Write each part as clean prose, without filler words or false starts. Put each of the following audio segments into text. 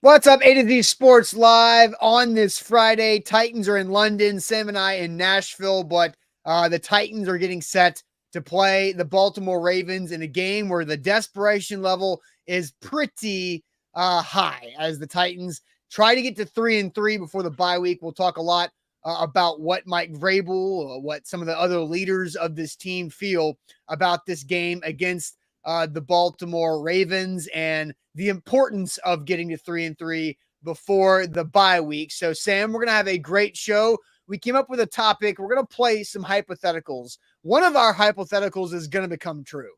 What's up, A to Z Sports Live on this Friday. Titans are in London, Sam and I in Nashville, but the Titans are getting set to play the Baltimore Ravens in a game where the desperation level is pretty high as the Titans try to get to 3-3 before the bye week. We'll talk a lot about what Mike Vrabel, what some of the other leaders of this team feel about this game against the Baltimore Ravens and the importance of getting to 3-3 before the bye week. So, Sam, we're going to have a great show. We came up with a topic. We're going to play some hypotheticals. One of our hypotheticals is going to become true,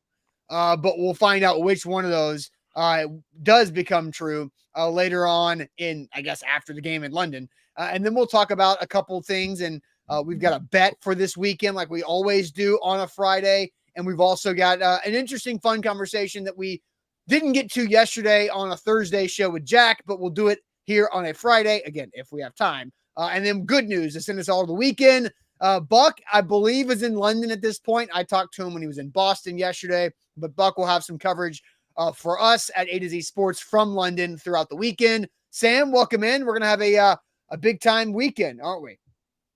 but we'll find out which one of those does become true later on in, I guess, after the game in London. And then we'll talk about a couple things. And we've got a bet for this weekend like we always do on a Friday. And we've also got an interesting, fun conversation that we didn't get to yesterday on a Thursday show with Jack, but we'll do it here on a Friday, again, if we have time. And then good news to send us all to the weekend. Buck, I believe, is in London at this point. I talked to him when he was in Boston yesterday, but Buck will have some coverage for us at A to Z Sports from London throughout the weekend. Sam, welcome in. We're going to have a big-time weekend, aren't we?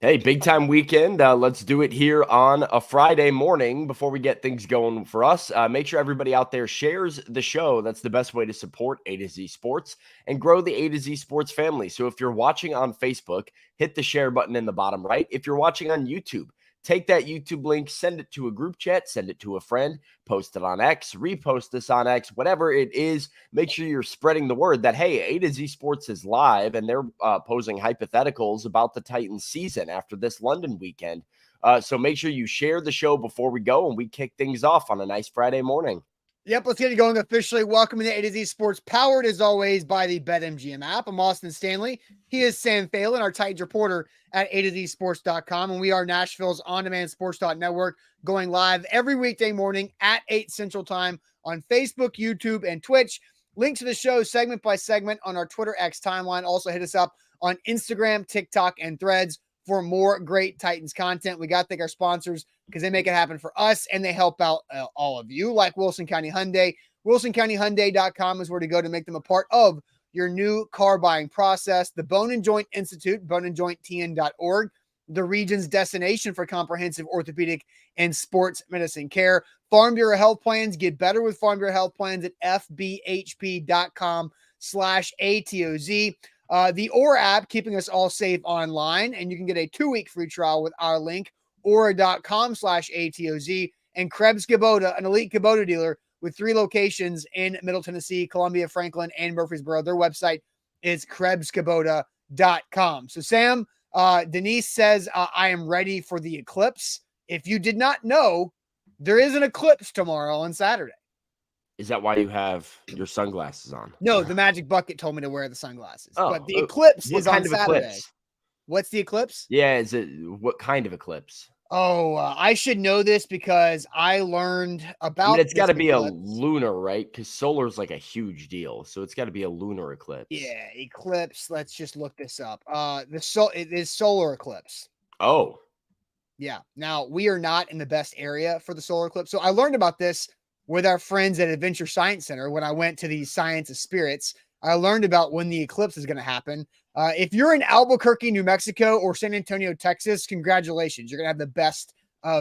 Hey, big time weekend. Let's do it here on a Friday morning before we get things going for us. Make sure everybody out there shares the show. That's the best way to support A to Z Sports and grow the A to Z Sports family. So if you're watching on Facebook, hit the share button in the bottom right. If you're watching on YouTube, take that YouTube link, send it to a group chat, send it to a friend, post it on X, repost this on X, whatever it is. Make sure you're spreading the word that, hey, A to Z Sports is live and they're posing hypotheticals about the Titans season after this London weekend. So make sure you share the show before we go and we kick things off on a nice Friday morning. Yep, let's get it going officially. Welcome to A to Z Sports, powered as always by the BetMGM app. I'm Austin Stanley. He is Sam Phelan, our Titans reporter at A2ZSports.com, and we are Nashville's on-demand sports network, going live every weekday morning at 8 Central Time on Facebook, YouTube, and Twitch. Links to the show segment by segment on our Twitter X timeline. Also hit us up on Instagram, TikTok, and Threads for more great Titans content. We got to thank our sponsors because they make it happen for us and they help out all of you, like Wilson County Hyundai. WilsonCountyHyundai.com is where to go to make them a part of your new car buying process. The Bone and Joint Institute, boneandjointtn.org, the region's destination for comprehensive orthopedic and sports medicine care. Farm Bureau Health Plans, get better with Farm Bureau Health Plans at fbhp.com/ATOZ. The Aura app, keeping us all safe online, and you can get a 2-week free trial with our link, aura.com/ATOZ, and Krebs Kubota, an elite Kubota dealer with 3 locations in Middle Tennessee, Columbia, Franklin, and Murfreesboro. Their website is KrebsKubota.com. So, Sam, Denise says, I am ready for the eclipse. If you did not know, there is an eclipse tomorrow on Saturday. Is that why you have your sunglasses on? No, the Magic Bucket told me to wear the sunglasses. Oh, but the eclipse what is kind on of Saturday. Eclipse? What's the eclipse? Yeah, what kind of eclipse? Oh, I should know this because I learned about. I mean, it's got to be a eclipse. lunar, right? Because solar is like a huge deal, so it's got to be a lunar eclipse. Yeah, eclipse. Let's just look this up. It is solar eclipse. Oh, yeah. Now we are not in the best area for the solar eclipse, so I learned about this with our friends at Adventure Science Center when I went to the Science of Spirits. I learned about when the eclipse is going to happen. If you're in Albuquerque, New Mexico, or San Antonio, Texas, congratulations. You're going to have the best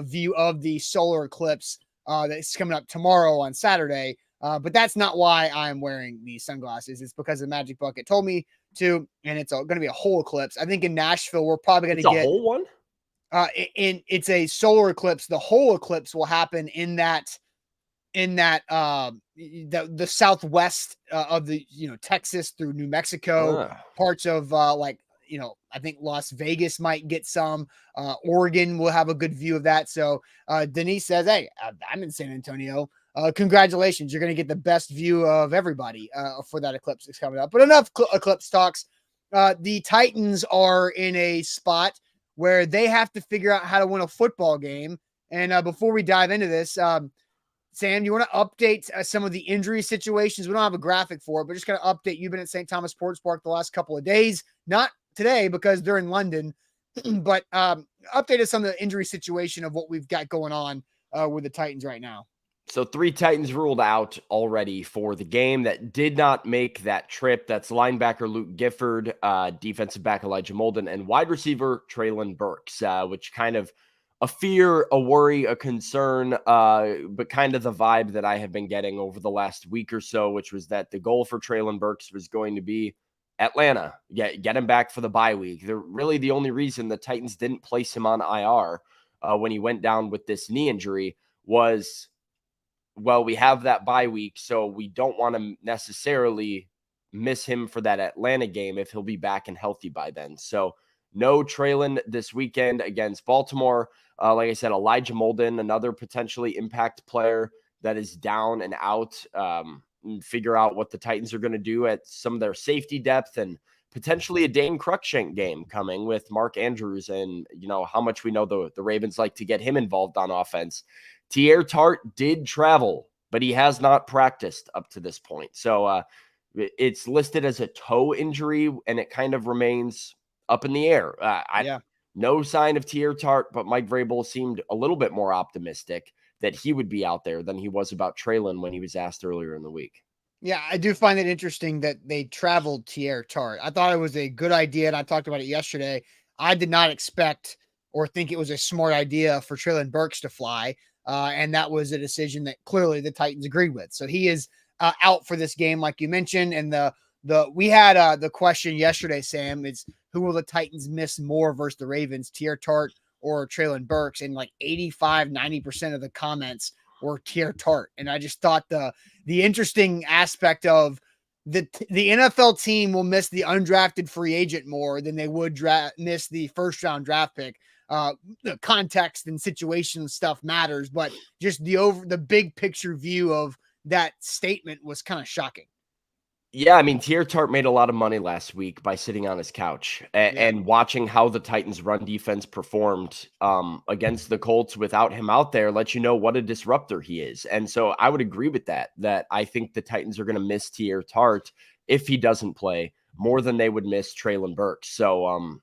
view of the solar eclipse that's coming up tomorrow on Saturday. But that's not why I'm wearing these sunglasses. It's because the Magic Bucket told me to, and it's going to be a whole eclipse. I think in Nashville, we're probably going to get a whole one. It's a solar eclipse. The whole eclipse will happen in that the southwest of the Texas through New Mexico, parts of I think Las Vegas might get some. Oregon will have a good view of that. So Denise says, hey, I'm in San Antonio. Congratulations, you're going to get the best view of everybody for that eclipse that's coming up. But enough eclipse talks. The Titans are in a spot where they have to figure out how to win a football game. And before we dive into this, Sam, you want to update some of the injury situations? We don't have a graphic for it, but just kind of update. You've been at St. Thomas Sports Park the last couple of days, not today because they're in London, but update us on the injury situation of what we've got going on with the Titans right now. So 3 Titans ruled out already for the game that did not make that trip. That's linebacker Luke Gifford, defensive back Elijah Molden, and wide receiver Traylon Burks, which kind of a fear, a worry, a concern, but kind of the vibe that I have been getting over the last week or so, which was that the goal for Traylon Burks was going to be Atlanta, get him back for the bye week. They're really the only reason the Titans didn't place him on IR when he went down with this knee injury was, well, we have that bye week, so we don't want to necessarily miss him for that Atlanta game if he'll be back and healthy by then. So no Traylon this weekend against Baltimore. Like I said, Elijah Molden, another potentially impact player that is down and out. And figure out what the Titans are going to do at some of their safety depth, and potentially a Dane Cruikshank game coming with Mark Andrews, and how much we know the Ravens like to get him involved on offense. Tier Tart did travel, but he has not practiced up to this point. So it's listed as a toe injury, and it kind of remains up in the air. No sign of Tier Tart, but Mike Vrabel seemed a little bit more optimistic that he would be out there than he was about Traylon when he was asked earlier in the week. Yeah, I do find it interesting that they traveled Tier Tart. I thought it was a good idea, and I talked about it yesterday. I did not expect or think it was a smart idea for Traylon Burks to fly, and that was a decision that clearly the Titans agreed with. So he is out for this game, like you mentioned. And we had the question yesterday, Sam, is who will the Titans miss more versus the Ravens, Tier Tart or Traylon Burks? And like 85-90% of the comments were Tier Tart. And I just thought the interesting aspect of the NFL team will miss the undrafted free agent more than they would miss the first round draft pick. The context and situation stuff matters, but just the big picture view of that statement was kind of shocking. Yeah, I mean, Tier Tart made a lot of money last week by sitting on his couch and watching how the Titans' run defense performed against the Colts without him out there lets you know what a disruptor he is. And so I would agree with that I think the Titans are going to miss Tier Tart if he doesn't play more than they would miss Traylon Burks. So,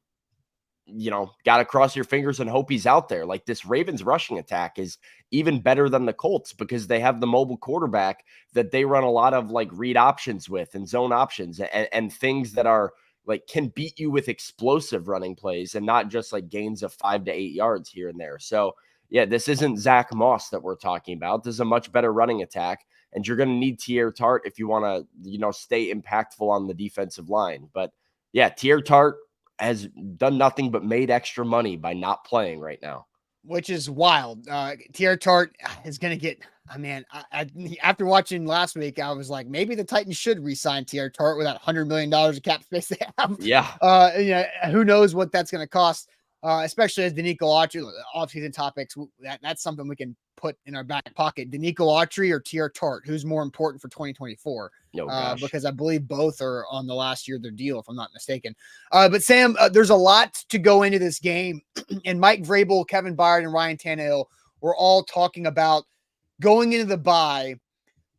got to cross your fingers and hope he's out there. Like, this Ravens rushing attack is even better than the Colts because they have the mobile quarterback that they run a lot of like read options with and zone options and things that are like can beat you with explosive running plays and not just like gains of 5 to 8 yards here and there. So yeah, this isn't Zach Moss that we're talking about. This is a much better running attack, and you're going to need Tier Tart if you want to, stay impactful on the defensive line. But yeah, Tier Tart has done nothing but made extra money by not playing right now, which is wild. Tier Tart is going to get, after watching last week, I was like, maybe the Titans should re-sign Tier Tart with that $100 million of cap space they have. Yeah. Who knows what that's going to cost, especially as Danico Autry, off-season topics. That's something we can put in our back pocket. Danico Autry or Tier Tart, who's more important for 2024? Because I believe both are on the last year of their deal, if I'm not mistaken. But Sam, there's a lot to go into this game, and Mike Vrabel, Kevin Byard, and Ryan Tannehill were all talking about going into the bye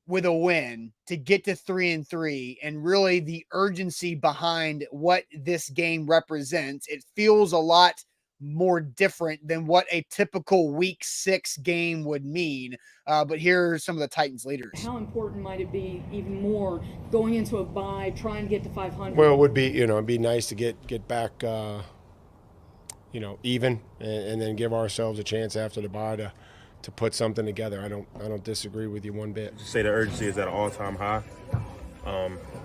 with a win to get to 3-3, and really the urgency behind what this game represents. It feels a lot more different than what a typical week 6 game would mean. But here are some of the Titans leaders. How important might it be even more going into a bye, trying to get to 500? Well, it would be, it'd be nice to get back, even, and then give ourselves a chance after the bye to put something together. I don't disagree with you one bit. Just say the urgency is at an all-time high.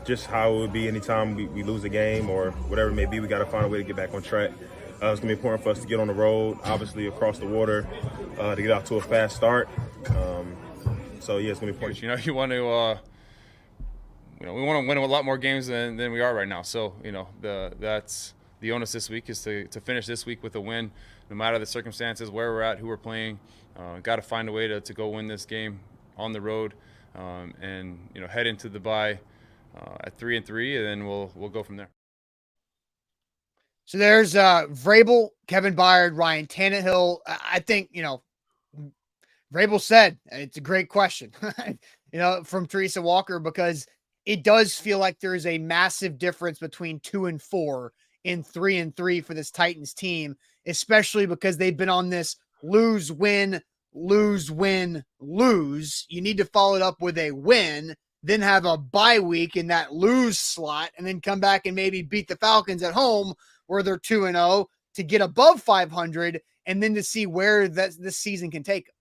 Just how it would be anytime we lose a game or whatever it may be, we got to find a way to get back on track. It's going to be important for us to get on the road, obviously across the water, to get out to a fast start. So yeah, it's going to be important. You want to, we want to win a lot more games than we are right now. So that's the onus this week is to finish this week with a win, no matter the circumstances, where we're at, who we're playing. Got to find a way to go win this game on the road, and head into the bye at 3-3, and then we'll go from there. So there's Vrabel, Kevin Byard, Ryan Tannehill. I think, Vrabel said it's a great question, from Teresa Walker, because it does feel like there is a massive difference between 2-4 and 3-3 for this Titans team, especially because they've been on this lose, win, lose, win, lose. You need to follow it up with a win, then have a bye week in that lose slot, and then come back and maybe beat the Falcons at home where they're 2-0 to get above 500, and then to see where this season can take them.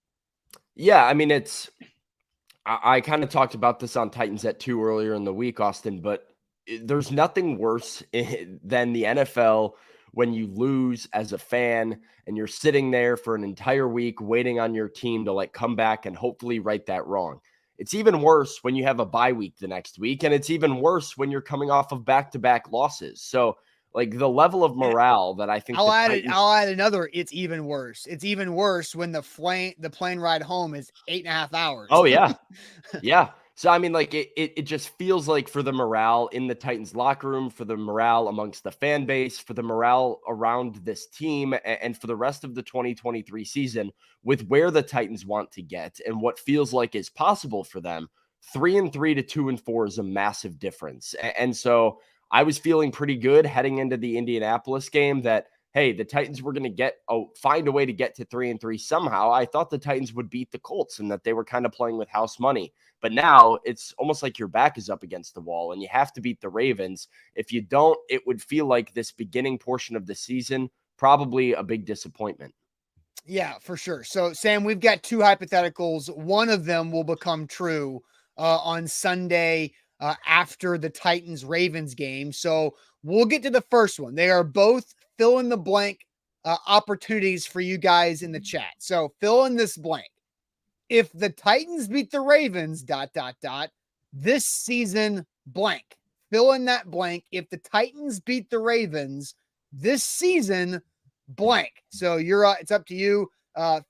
Yeah, I mean, I kind of talked about this on Titans at 2 earlier in the week, Austin, but there's nothing worse than the NFL when you lose as a fan and you're sitting there for an entire week waiting on your team to like come back and hopefully right that wrong. It's even worse when you have a bye week the next week, and it's even worse when you're coming off of back-to-back losses. So like the level of morale that I think I'll add another. It's even worse. It's even worse when the plane ride home is 8.5 hours. Oh yeah. Yeah. So, I mean, like it just feels like for the morale in the Titans locker room, for the morale amongst the fan base, for the morale around this team, and for the rest of the 2023 season with where the Titans want to get and what feels like is possible for them, 3-3 to 2-4 is a massive difference. And so I was feeling pretty good heading into the Indianapolis game that, hey, the Titans were going to find a way to get to 3-3 somehow. I thought the Titans would beat the Colts and that they were kind of playing with house money. But now it's almost like your back is up against the wall and you have to beat the Ravens. If you don't, it would feel like this beginning portion of the season, probably a big disappointment. Yeah, for sure. So, Sam, we've got 2 hypotheticals. One of them will become true on Sunday after the Titans-Ravens game. So we'll get to the first one. They are both fill in the blank opportunities for you guys in the chat. So fill in this blank. If the Titans beat the Ravens, ... this season, blank. Fill in that blank. If the Titans beat the Ravens this season, blank. So it's up to you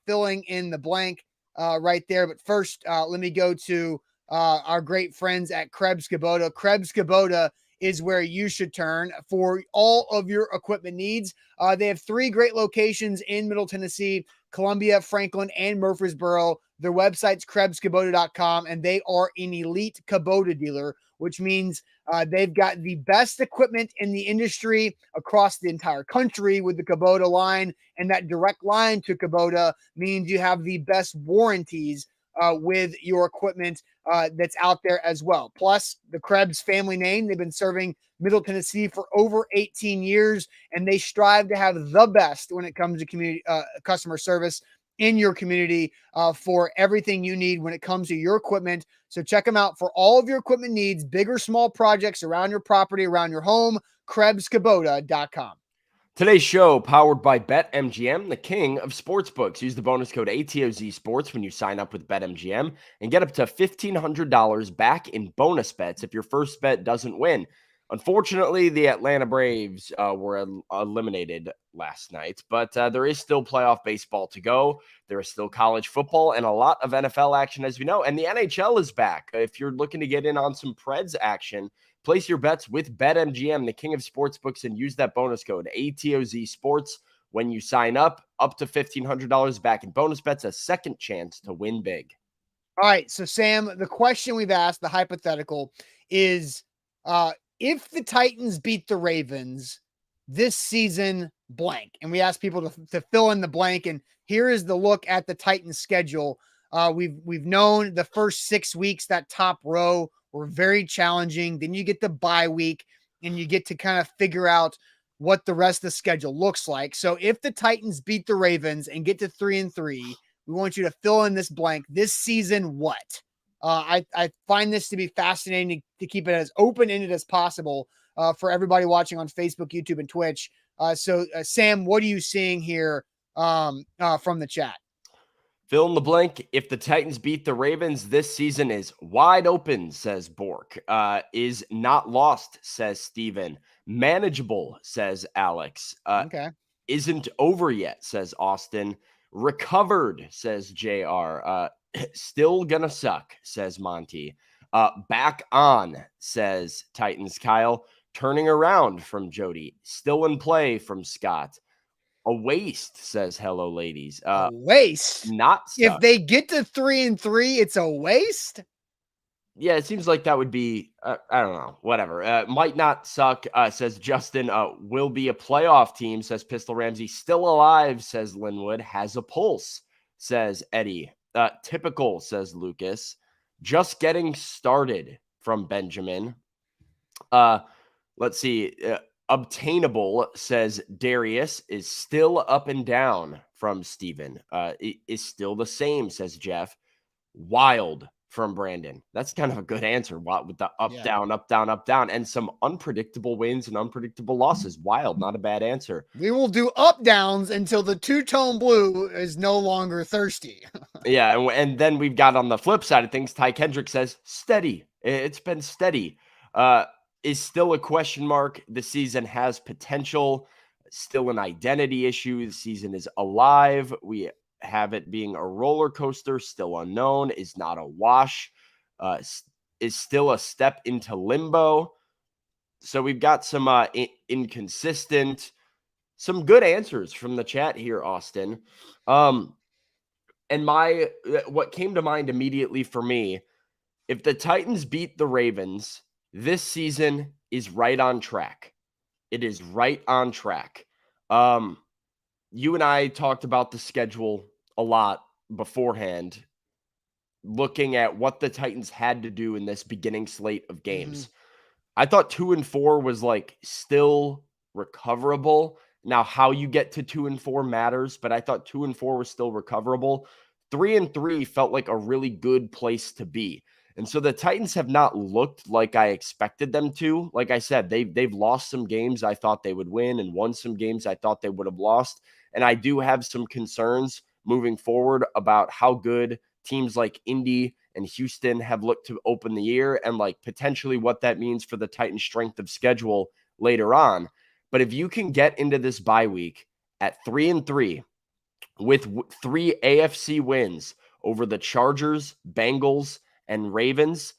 filling in the blank right there. But first, let me go to our great friends at Krebs Kubota. Krebs Kubota is where you should turn for all of your equipment needs. They have 3 great locations in Middle Tennessee, Columbia, Franklin, and Murfreesboro. Their website's KrebsKubota.com, and they are an elite Kubota dealer, which means they've got the best equipment in the industry across the entire country with the Kubota line, and that direct line to Kubota means you have the best warranties with your equipment that's out there as well. Plus, the Krebs family name, they've been serving Middle Tennessee for over 18 years, and they strive to have the best when it comes to community customer service in your community for everything you need when it comes to your equipment. So check them out for all of your equipment needs, big or small projects around your property, around your home, KrebsKubota.com. Today's show powered by BetMGM, the king of sportsbooks. Use the bonus code ATOZ Sports when you sign up with BetMGM and get up to $1,500 back in bonus bets if your first bet doesn't win. Unfortunately, the Atlanta Braves were eliminated last night, but there is still playoff baseball to go. There is still college football and a lot of NFL action, as we know, and the NHL is back. If you're looking to get in on some Preds action, place your bets with BetMGM, the king of sportsbooks, and use that bonus code ATOZ Sports when you sign up to $1,500 back in bonus bets, a second chance to win big. All right, so Sam, the question we've asked, the hypothetical, is if the Titans beat the Ravens this season, blank. And we asked people to fill in the blank. And here is the look at the Titans schedule. We've known the first 6 weeks, that top row were very challenging. Then you get the bye week and you get to kind of figure out what the rest of the schedule looks like. So if the Titans beat the Ravens and get to 3-3, we want you to fill in this blank. This season, what? I find this to be fascinating to keep it as open-ended as possible for everybody watching on Facebook, YouTube, and Twitch. So Sam, what are you seeing here from the chat? Fill in the blank. If the Titans beat the Ravens, this season is wide open, says Bork. Is not lost, says Steven. Manageable, says Alex. Okay. Isn't over yet, says Austin. Recovered, says JR. Still gonna suck, says Monty. Back on, says Titans Kyle. Turning around from Jody. Still in play from Scott. A waste, says hello, ladies. A waste? Not suck. If they get to 3-3, it's a waste? Yeah, it seems like that would be, I don't know, whatever. Might not suck, says Justin. Will be a playoff team, says Pistol Ramsey. Still alive, says Linwood. Has a pulse, says Eddie. Typical, says Lucas. Just getting started from Benjamin. Let's see. Obtainable, says Darius. Is still up and down from Steven. Is still the same, says Jeff. Wild from Brandon. That's kind of a good answer. With the up, down, up, down, up, down, and some unpredictable wins and unpredictable losses. Wild, not a bad answer. We will do up downs until the two-tone blue is no longer thirsty. Yeah, and then we've got on the flip side of things, Ty Kendrick says steady. It's been steady. Is still a question mark. The season has potential. Still an identity issue. The season is alive. We have it being a roller coaster. Still unknown. Is not a wash. Is still a step into limbo. So we've got some inconsistent, some good answers from the chat here, Austin. And what came to mind immediately for me, if the Titans beat the Ravens, this season is right on track. It is right on track. You and I talked about the schedule a lot beforehand, looking at what the Titans had to do in this beginning slate of games. I thought 2-4 was like still recoverable. Now, how you get to 2-4 matters, but I thought 2-4 was still recoverable. 3-3 felt like a really good place to be. And so the Titans have not looked like I expected them to. Like I said, they've lost some games I thought they would win and won some games I thought they would have lost. And I do have some concerns moving forward about how good teams like Indy and Houston have looked to open the year and like potentially what that means for the Titans' strength of schedule later on. But if you can get into this bye week at 3-3 with 3 AFC wins over the Chargers, Bengals, and Ravens,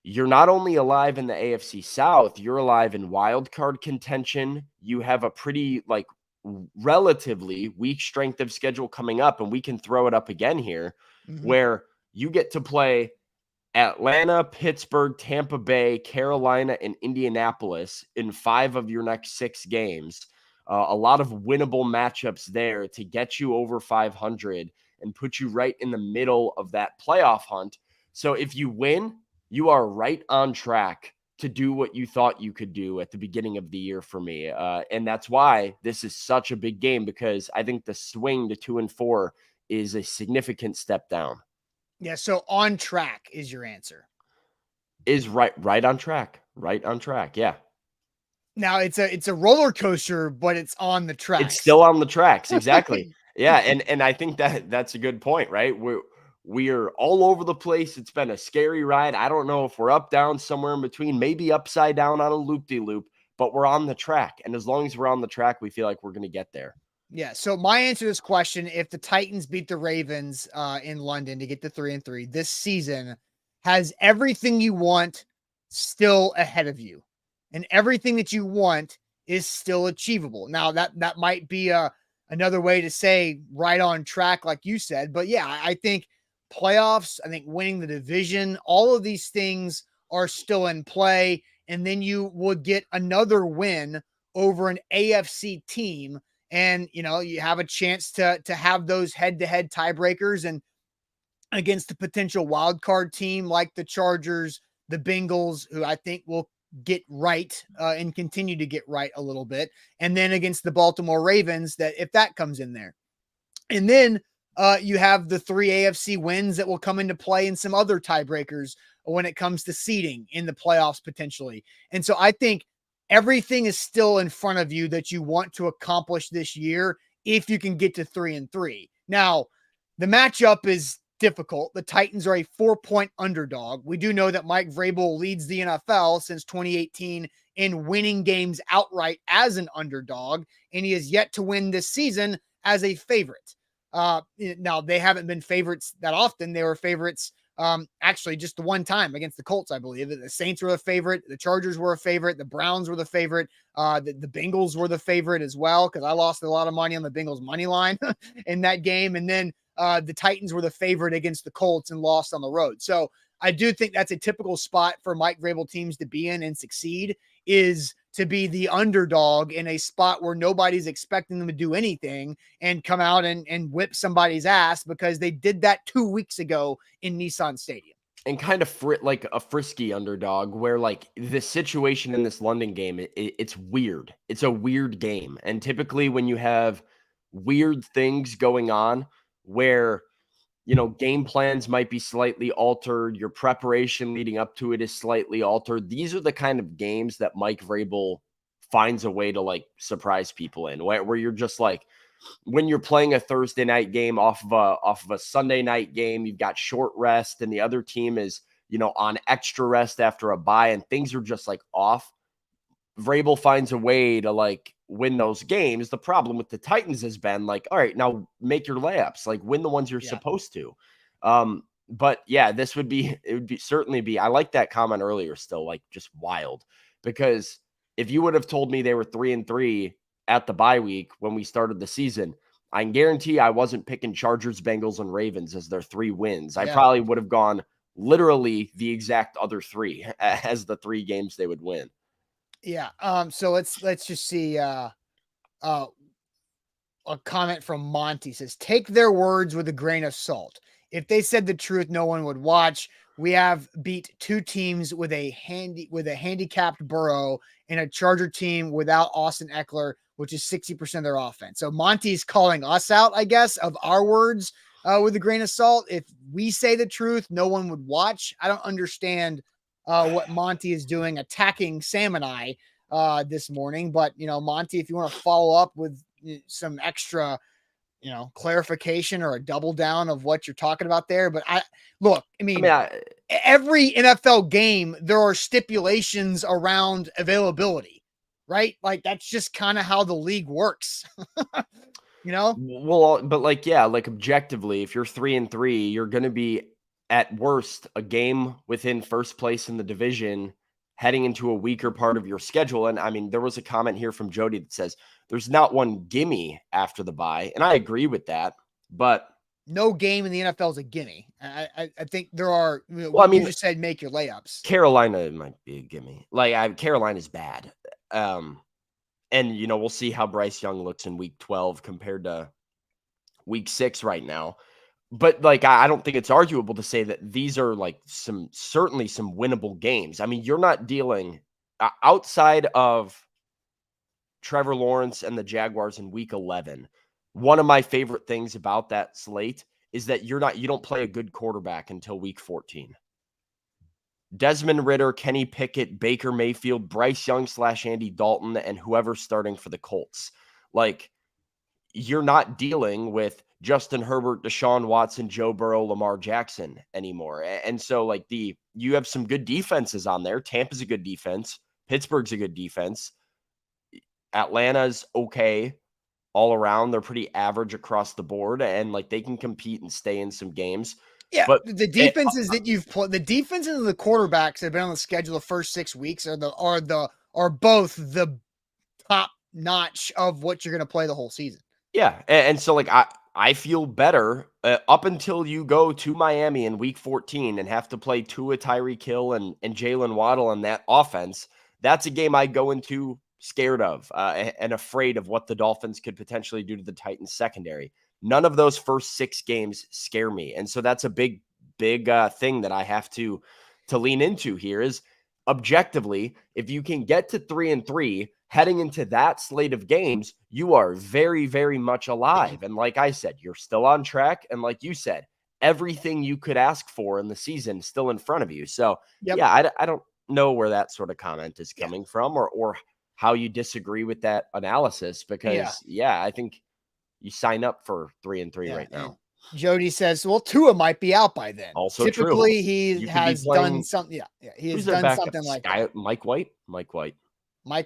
you're not only alive in the AFC South, you're alive in wild card contention. You have a pretty like relatively weak strength of schedule coming up, and we can throw it up again here, where you get to play Atlanta, Pittsburgh, Tampa Bay, Carolina, and Indianapolis in 5 of your next 6 games. A lot of winnable matchups there to get you over 500 and put you right in the middle of that playoff hunt. So if you win, you are right on track to do what you thought you could do at the beginning of the year for me. And that's why this is such a big game, because I think the swing to 2-4 is a significant step down. Yeah, so on track is your answer. Is right on track. Right on track, yeah. Now it's a roller coaster, but it's on the tracks. It's still on the tracks, exactly. Yeah, and I think that's a good point, right? We're all over the place. It's been a scary ride. I don't know if we're up, down, somewhere in between, maybe upside down on a loop-de-loop, but we're on the track. And as long as we're on the track, we feel like we're going to get there. Yeah. So my answer to this question, if the Titans beat the Ravens in London to get to 3-3 this season, has everything you want still ahead of you. And everything that you want is still achievable. Now that might be another way to say right on track, like you said, but yeah, I think playoffs, I think winning the division, all of these things are still in play. And then you would get another win over an AFC team. And, you know, you have a chance to have those head-to-head tiebreakers and against a potential wild card team like the Chargers, the Bengals, who I think will get right and continue to get right a little bit. And then against the Baltimore Ravens, that if that comes in there. And then you have the 3 AFC wins that will come into play in some other tiebreakers when it comes to seeding in the playoffs potentially. And so I think everything is still in front of you that you want to accomplish this year if you can get to 3-3. Now, the matchup is difficult. The Titans are a 4-point underdog. We do know that Mike Vrabel leads the NFL since 2018 in winning games outright as an underdog, and he has yet to win this season as a favorite. Now, they haven't been favorites that often. They were favorites actually just the one time against the Colts, I believe. The Saints were a favorite. The Chargers were a favorite. The Browns were the favorite. The Bengals were the favorite as well, because I lost a lot of money on the Bengals money line in that game. And then the Titans were the favorite against the Colts and lost on the road. So I do think that's a typical spot for Mike Vrabel teams to be in and succeed, is to be the underdog in a spot where nobody's expecting them to do anything and come out and whip somebody's ass, because they did that 2 weeks ago in Nissan Stadium. And kind of like a frisky underdog, where like the situation in this London game, it's weird. It's a weird game. And typically when you have weird things going on where, game plans might be slightly altered, your preparation leading up to it is slightly altered, these are the kind of games that Mike Vrabel finds a way to like surprise people in, where you're just like, when you're playing a Thursday night game off of a Sunday night game, you've got short rest and the other team is, on extra rest after a bye and things are just like off. Vrabel finds a way to like win those games. The problem with the Titans has been like, all right, now make your layups, like win the ones you're supposed to. But yeah, it would certainly be, I like that comment earlier still, like just wild, because if you would have told me they were 3-3 at the bye week when we started the season, I can guarantee I wasn't picking Chargers, Bengals, and Ravens as their 3 wins. I probably would have gone literally the exact other 3 as the 3 games they would win. Yeah. So let's just see a comment from Monty. Says, take their words with a grain of salt. If they said the truth, no one would watch. We have beat 2 teams with a handicapped Burrow and a Charger team without Austin Eckler, which is 60% of their offense. So Monty's calling us out, I guess, of our words with a grain of salt. If we say the truth, no one would watch. I don't understand what Monty is doing attacking Sam and I this morning. But, Monty, if you want to follow up with some extra, clarification or a double down of what you're talking about there. But every NFL game, there are stipulations around availability, right? Like that's just kind of how the league works. Well, but like objectively, if you're 3-3, you're going to be at worst a game within first place in the division heading into a weaker part of your schedule. And I mean, there was a comment here from Jody that says there's not one gimme after the bye. And I agree with that, but no game in the NFL is a gimme. I think there are, you just said, make your layups. Carolina might be a gimme. Carolina's bad. And we'll see how Bryce Young looks in week 12 compared to week 6 right now. But I don't think it's arguable to say that these are certainly some winnable games. I mean, you're not dealing outside of Trevor Lawrence and the Jaguars in week 11. One of my favorite things about that slate is that you don't play a good quarterback until week 14. Desmond Ridder, Kenny Pickett, Baker Mayfield, Bryce Young / Andy Dalton, and whoever's starting for the Colts. You're not dealing with Justin Herbert, Deshaun Watson, Joe Burrow, Lamar Jackson anymore. And so you have some good defenses on there. Tampa's a good defense. Pittsburgh's a good defense. Atlanta's okay all around. They're pretty average across the board, and they can compete and stay in some games. Yeah, but the defenses that you've played, the defenses and the quarterbacks that have been on the schedule the first 6 weeks are both the top notch of what you're going to play the whole season. Yeah, and so I feel better up until you go to Miami in week 14 and have to play Tua, Tyreek Hill, and Jalen Waddle in that offense. That's a game I go into scared of and afraid of what the Dolphins could potentially do to the Titans secondary. None of those first 6 games scare me. And so that's a big thing that I have to lean into here is objectively, if you can get to 3-3 heading into that slate of games, you are very, very much alive. And like I said, you're still on track. And like you said, everything you could ask for in the season is still in front of you. So yeah, I don't know where that sort of comment is coming from or how you disagree with that analysis, because I think you sign up for 3-3 right now. Jody says, well, Tua might be out by then. Also typically true. He has done something. Yeah. He has done something like that. Mike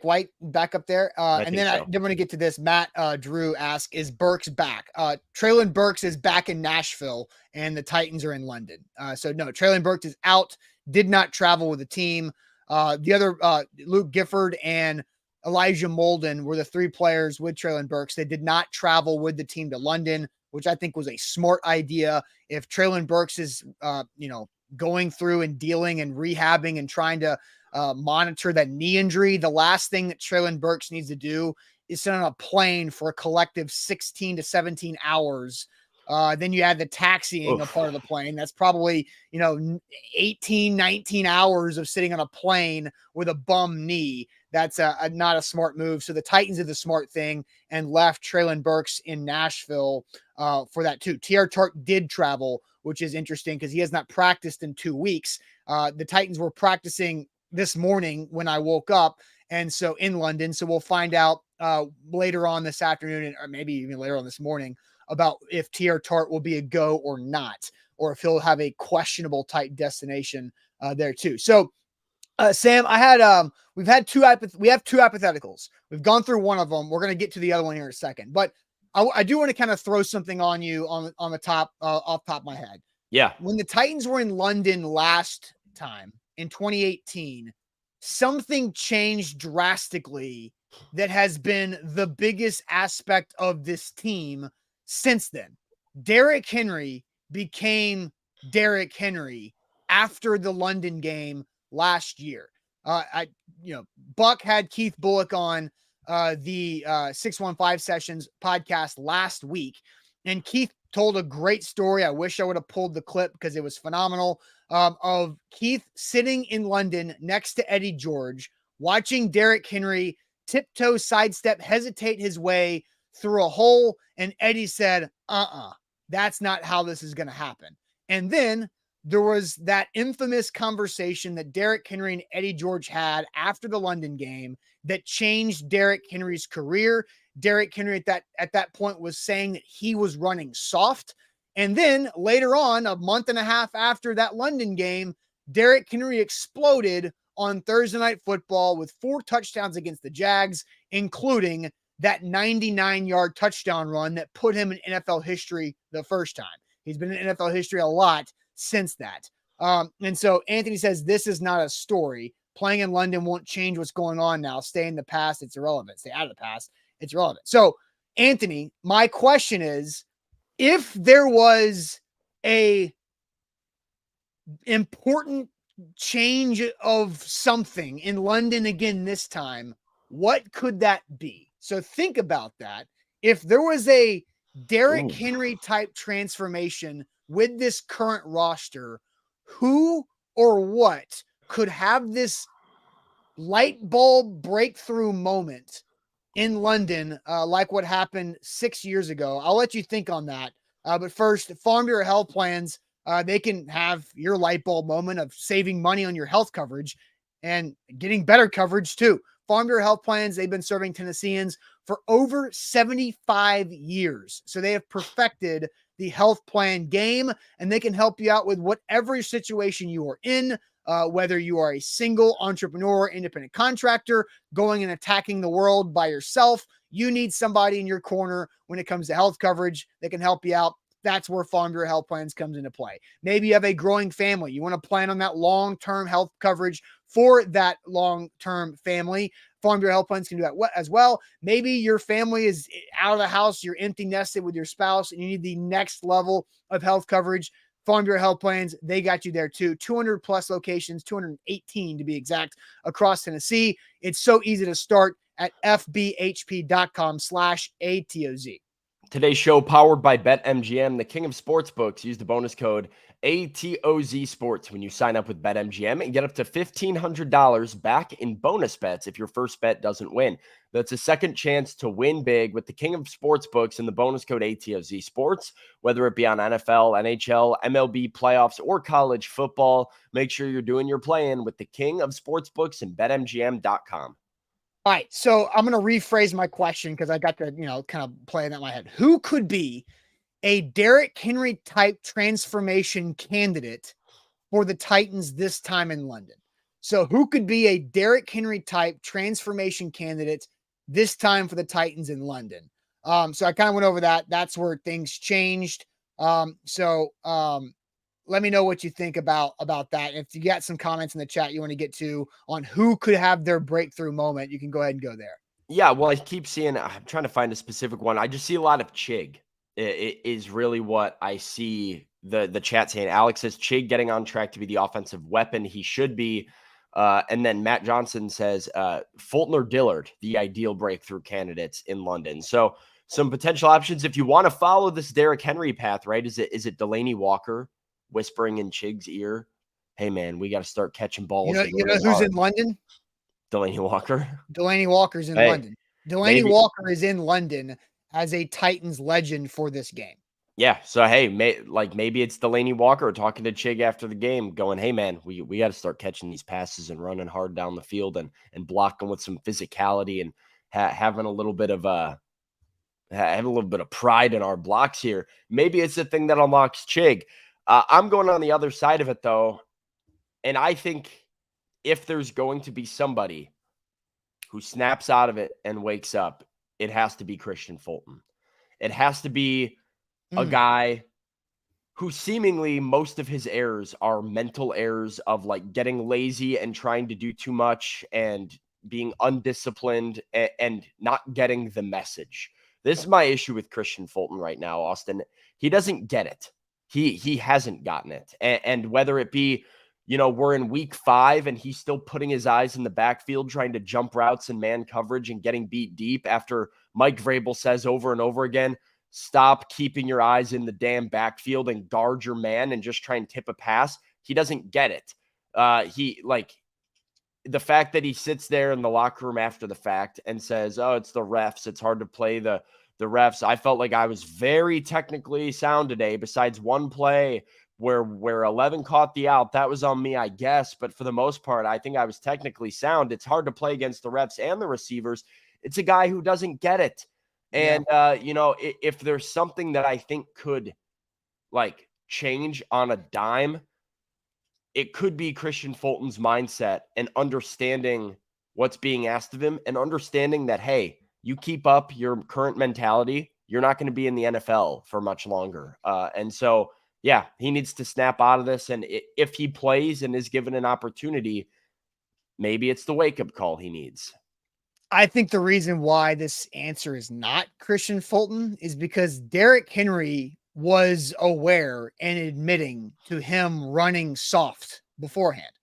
White back up there. And then I did want to get to this. Matt Drew asked, is Burks back? Traylon Burks is back in Nashville and the Titans are in London. So no, Traylon Burks is out, did not travel with the team. The other Luke Gifford and Elijah Molden were the 3 players with Traylon Burks. They did not travel with the team to London, which I think was a smart idea. If Traylon Burks is, going through and dealing and rehabbing and trying to monitor that knee injury. The last thing that Treylon Burks needs to do is sit on a plane for a collective 16 to 17 hours. Then you add the taxiing a part of the plane. That's probably, 18, 19 hours of sitting on a plane with a bum knee. That's not a smart move. So the Titans did the smart thing and left Treylon Burks in Nashville for that too. T.R. Tart did travel, which is interesting because he has not practiced in 2 weeks. The Titans were practicing this morning when I woke up, and so in London. So we'll find out later on this afternoon, or maybe even later on this morning, about if T.R. Tart will be a go or not, or if he'll have a questionable type destination there too. So Sam, we have two hypotheticals. We've gone through one of them. We're going to get to the other one here in a second, but I do want to kind of throw something on you on the top, off the top of my head. Yeah. When the Titans were in London last time in 2018, something changed drastically that has been the biggest aspect of this team since then. Derrick Henry became Derrick Henry after the London game last year. Buck had Keith Bullock on the 615 Sessions podcast last week, and Keith told a great story. I wish I would have pulled the clip because it was phenomenal, of Keith sitting in London next to Eddie George, watching Derrick Henry tiptoe, sidestep, hesitate his way through a hole, and Eddie said, that's not how this is going to happen. And then there was that infamous conversation that Derrick Henry and Eddie George had after the London game that changed Derrick Henry's career. Derrick Henry at that point was saying that he was running soft. And then later on, a month and a half after that London game, Derrick Henry exploded on Thursday Night Football with 4 touchdowns against the Jags, including that 99-yard touchdown run that put him in NFL history the first time. He's been in NFL history a lot since that. And so Anthony says, this is not a story. Playing in London won't change what's going on now. Stay in the past. It's irrelevant. Stay out of the past. It's irrelevant. So Anthony, my question is, if there was a important change of something in London again this time, what could that be? So think about that. If there was a Derrick Henry type transformation with this current roster, who or what could have this light bulb breakthrough moment in London, like what happened 6 years ago? I'll let you think on that. But first, Farm Bureau Health Plans, they can have your light bulb moment of saving money on your health coverage and getting better coverage too. Farm Bureau Health Plans, they've been serving Tennesseans for over 75 years. So they have perfected the health plan game, and they can help you out with whatever situation you are in, whether you are a single entrepreneur, independent contractor, going and attacking the world by yourself. You need somebody in your corner when it comes to health coverage that can help you out. That's where Farm Bureau Health Plans comes into play. Maybe you have a growing family. You want to plan on that long-term health coverage for that long-term family. Farm Bureau Health Plans can do that as well. Maybe your family is out of the house, you're empty nested with your spouse, and you need the next level of health coverage. Farm Bureau Health Plans, they got you there too. 200 plus locations, 218 to be exact, across Tennessee. It's so easy to start at fbhp.com/ATOZ. Today's show powered by BetMGM, the king of sportsbooks. Use the bonus code ATOZ Sports when you sign up with BetMGM and get up to $1,500 back in bonus bets if your first bet doesn't win. That's a second chance to win big with the king of sportsbooks and the bonus code ATOZ Sports, whether it be on NFL, NHL, MLB playoffs, or college football. Make sure you're doing your playing with the king of sportsbooks and BetMGM.com. All right, so I'm going to rephrase my question because I got to, kind of play that in my head. Who could be a Derrick Henry type transformation candidate for the Titans this time in London? So who could be a Derrick Henry type transformation candidate this time for the Titans in London? So I kind of went over that. That's where things changed. Let me know what you think about that. If you got some comments in the chat you want to get to on who could have their breakthrough moment, you can go ahead and go there. Yeah, well, I keep seeing, I'm trying to find a specific one. I just see a lot of Chig. It is really what I see the chat saying. Alex says Chig getting on track to be the offensive weapon he should be. And then Matt Johnson says, Fulton or Dillard, the ideal breakthrough candidates in London. So some potential options if you want to follow this Derrick Henry path, right? Is it Delaney Walker whispering in Chig's ear, "Hey man, we got to start catching balls." You know who's in London? Delaney Walker. Delaney Walker's in London. Delaney Walker is in London as a Titans legend for this game. Yeah. So, hey, maybe it's Delaney Walker talking to Chig after the game going, "Hey, man, we got to start catching these passes and running hard down the field and blocking with some physicality and having a little bit of have a little bit of pride in our blocks here." Maybe it's the thing that unlocks Chig. I'm going on the other side of it, though. And I think if there's going to be somebody who snaps out of it and wakes up, it has to be Christian Fulton. It has to be a guy who seemingly most of his errors are mental errors of like getting lazy and trying to do too much and being undisciplined and not getting the message. This is my issue with Christian Fulton right now, Austin. He doesn't get it. He hasn't gotten it. And whether it be, we're in week 5 and he's still putting his eyes in the backfield, trying to jump routes and man coverage and getting beat deep after Mike Vrabel says over and over again, stop keeping your eyes in the damn backfield and guard your man and just try and tip a pass. He doesn't get it. The fact that he sits there in the locker room after the fact and says, "Oh, it's the refs. It's hard to play the refs." I felt like I was very technically sound today, besides one play where 11 caught the out. That was on me, I guess. But for the most part, I think I was technically sound. It's hard to play against the refs and the receivers. It's a guy who doesn't get it. And, if there's something that I think could change on a dime, it could be Christian Fulton's mindset and understanding what's being asked of him and understanding that, hey, you keep up your current mentality, you're not going to be in the NFL for much longer. And so, yeah, he needs to snap out of this. And if he plays and is given an opportunity, maybe it's the wake-up call he needs. I think the reason why this answer is not Christian Fulton is because Derrick Henry was aware and admitting to him running soft beforehand.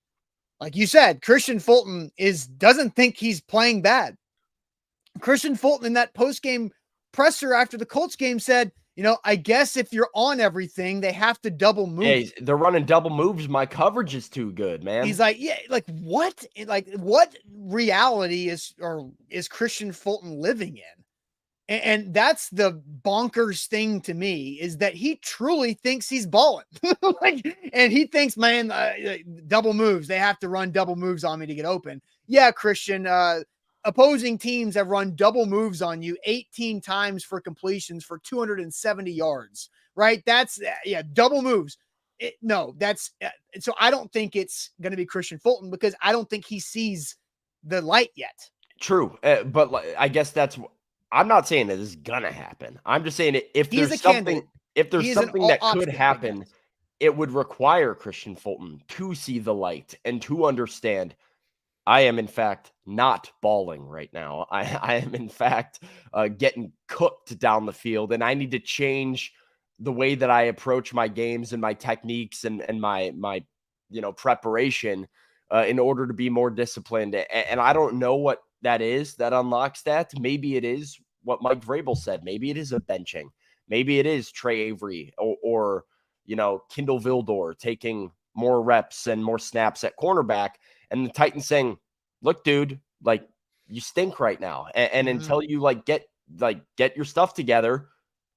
Like you said, Christian Fulton doesn't think he's playing bad. Christian Fulton in that post-game presser after the Colts game said, I guess if you're on everything, they have to double move. Hey, they're running double moves. My coverage is too good, man. He's like, yeah, like what? Like what reality is Christian Fulton living in? And that's the bonkers thing to me is that he truly thinks he's balling. And he thinks, man, double moves. They have to run double moves on me to get open. Yeah, Christian, opposing teams have run double moves on you 18 times for completions for 270 yards, right? That's double moves. So I don't think it's going to be Christian Fulton because I don't think he sees the light yet. True. But I guess I'm not saying that this is going to happen. I'm just saying if there's something that could happen, it would require Christian Fulton to see the light and to understand I am, in fact, not balling right now. I am, in fact, getting cooked down the field, and I need to change the way that I approach my games and my techniques and my preparation in order to be more disciplined. And I don't know what that is that unlocks that. Maybe it is what Mike Vrabel said. Maybe it is a benching. Maybe it is Trey Avery or Kindle Vildor taking more reps and more snaps at cornerback. And the Titans saying, "Look, dude, you stink right now. And until you get your stuff together,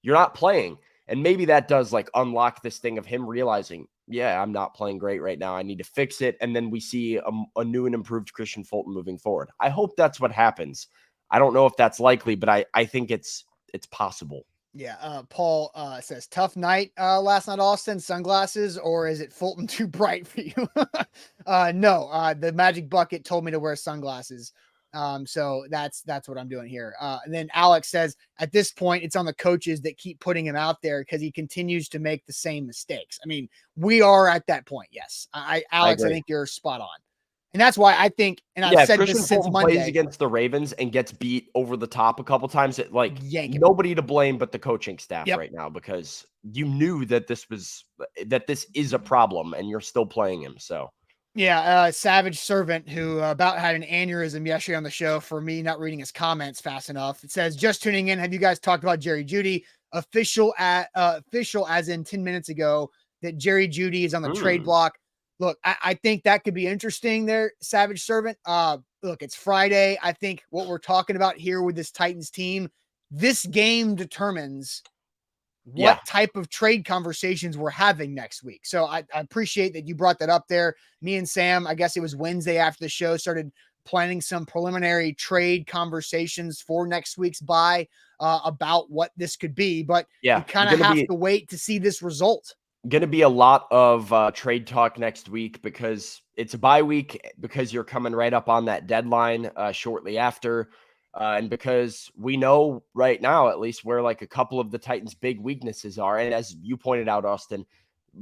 you're not playing." And maybe that does unlock this thing of him realizing, yeah, I'm not playing great right now. I need to fix it. And then we see a new and improved Christian Fulton moving forward. I hope that's what happens. I don't know if that's likely, but I think it's possible. Yeah. Paul says, tough night last night, Austin. Sunglasses, or is it Fulton too bright for you? No, the magic bucket told me to wear sunglasses. So that's what I'm doing here. And then Alex says, at this point, it's on the coaches that keep putting him out there because he continues to make the same mistakes. I mean, we are at that point. Yes. Alex, I think you're spot on. And that's why I think, and I've said Christian this since Fulton Monday, plays against the Ravens and gets beat over the top a couple times. Nobody to blame but the coaching staff right now, because you knew that this is a problem and you're still playing him. So Yeah, Savage Servant, who about had an aneurysm yesterday on the show for me not reading his comments fast enough. It says, just tuning in. Have you guys talked about Jerry Jeudy? Official as in 10 minutes ago that Jerry Jeudy is on the trade block. Look, I think that could be interesting there, Savage Servant. Look, it's Friday. I think what we're talking about here with this Titans team, this game determines what type of trade conversations we're having next week. So I appreciate that you brought that up there. Me and Sam, I guess it was Wednesday after the show, started planning some preliminary trade conversations for next week's bye about what this could be. But you kind of have to wait to see this result. Going to be a lot of trade talk next week because it's a bye week, because you're coming right up on that deadline shortly after. And because we know right now, at least, where like a couple of the Titans' big weaknesses are. And as you pointed out, Austin,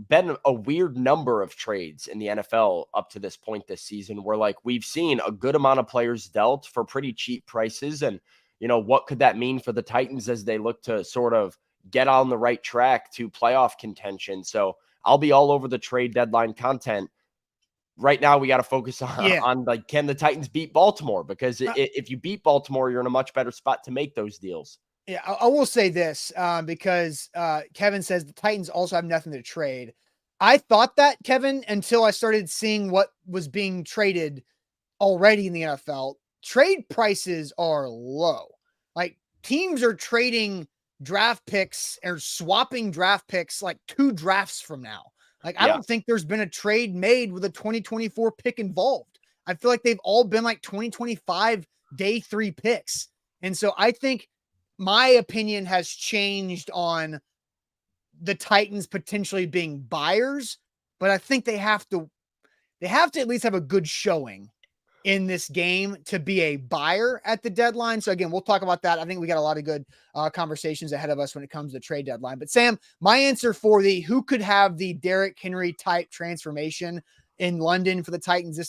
been a weird number of trades in the NFL up to this point this season where like we've seen a good amount of players dealt for pretty cheap prices. And, you know, what could that mean for the Titans as they look to sort of get on the right track to playoff contention? So I'll be all over the trade deadline content. Right now, we got to focus on like, can the Titans beat Baltimore? Because if you beat Baltimore, you're in a much better spot to make those deals. Yeah, I will say this because Kevin says the Titans also have nothing to trade. I thought that, Kevin, until I started seeing what was being traded already in the NFL. Trade prices are low. Like teams are trading draft picks or swapping draft picks like 2 drafts from now. Like, I don't think there's been a trade made with a 2024 pick involved. I feel like they've all been like 2025 day 3 picks. And so I think my opinion has changed on the Titans potentially being buyers, but I think they have to at least have a good showing in this game to be a buyer at the deadline. So again, we'll talk about that. I think we got a lot of good conversations ahead of us when it comes to the trade deadline. But Sam, my answer for the who could have the Derrick Henry type transformation in London for the Titans this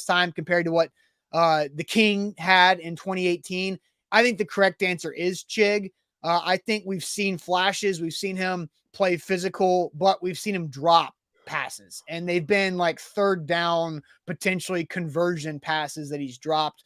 time compared to what the King had in 2018, I think the correct answer is Chig. I think we've seen flashes. We've seen him play physical, but we've seen him drop passes, and they've been like 3rd down, potentially conversion passes that he's dropped.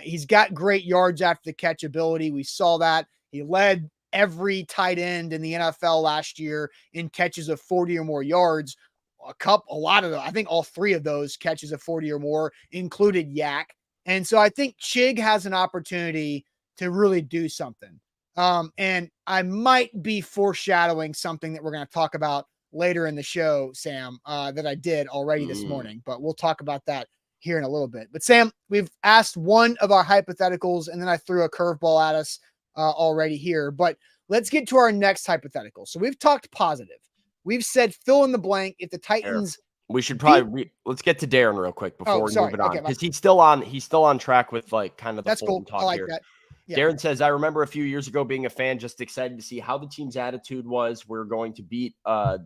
He's got great yards after the catch ability. We saw that. He led every tight end in the NFL last year in catches of 40 or more yards. A lot of them, I think all 3 of those catches of 40 or more included Yak. And so I think Chig has an opportunity to really do something. And I might be foreshadowing something that we're going to talk about later in the show, Sam, that I did already this morning, but we'll talk about that here in a little bit. But Sam, we've asked one of our hypotheticals, and then I threw a curveball at us already here, but let's get to our next hypothetical. So we've talked positive. We've said fill in the blank. If the Titans, we should probably let's get to Darren real quick before we move it on, because he's still on track with like kind of the Fulton talk. I like here. That. Yeah. Darren says, I remember a few years ago being a fan, just excited to see how the team's attitude was. We're going to beat up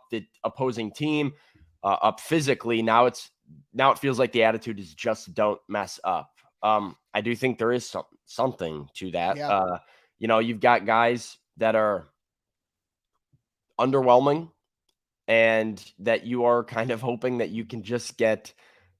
the opposing team up physically. Now it feels like the attitude is just don't mess up. I do think there is something to that. Yeah. You know, you've got guys that are underwhelming and that you are kind of hoping that you can just get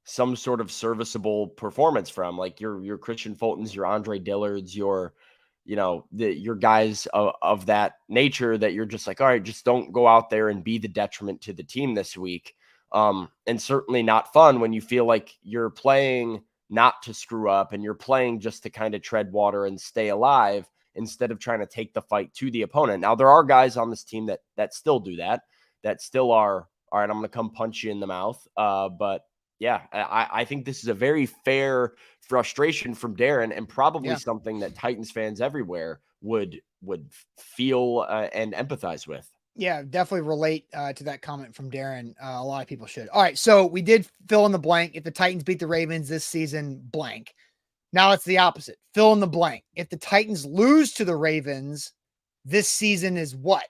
some sort of serviceable performance from, like your Christian Fultons, your Andre Dillards, your guys of that nature, that you're just like, all right, just don't go out there and be the detriment to the team this week. And certainly not fun when you feel like you're playing not to screw up and you're playing just to kind of tread water and stay alive instead of trying to take the fight to the opponent. Now, there are guys on this team that still do that still are, all right, I'm going to come punch you in the mouth. But yeah, I think this is a very fair frustration from Darren, and probably something that Titans fans everywhere would feel and empathize with. Yeah, definitely relate to that comment from Darren. A lot of people should. All right, so we did fill in the blank. If the Titans beat the Ravens this season, blank. Now it's the opposite. Fill in the blank. If the Titans lose to the Ravens this season is what?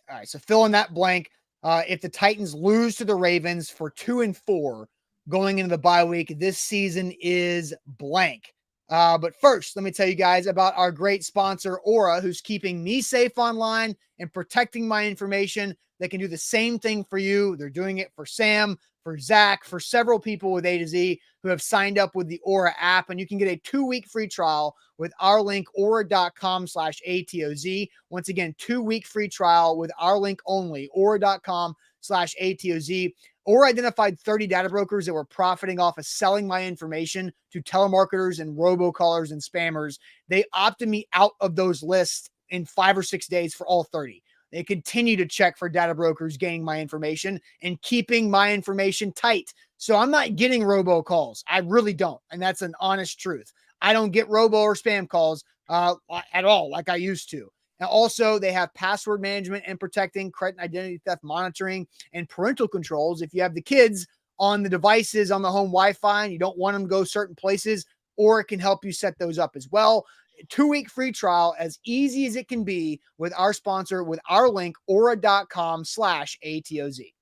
All right, so fill in that blank. If the Titans lose to the Ravens for 2-4 going into the bye week, this season is blank. But first, let me tell you guys about our great sponsor, Aura, who's keeping me safe online and protecting my information. They can do the same thing for you. They're doing it for Sam, for Zach, for several people with A to Z who have signed up with the Aura app, and you can get a 2-week free trial with our link, aura.com/ATOZ. Once again, 2-week free trial with our link only, aura.com/ATOZ. Aura identified 30 data brokers that were profiting off of selling my information to telemarketers and robocallers and spammers. They opted me out of those lists in 5 or 6 days for all 30. They continue to check for data brokers gaining my information and keeping my information tight. So I'm not getting robocalls. I really don't. And that's an honest truth. I don't get robo or spam calls at all like I used to. And also, they have password management and protecting, credit and identity theft monitoring, and parental controls. If you have the kids on the devices on the home Wi-Fi and you don't want them to go certain places, or it can help you set those up as well. 2-week free trial, as easy as it can be with our sponsor, with our link, aura.com/ATOZ.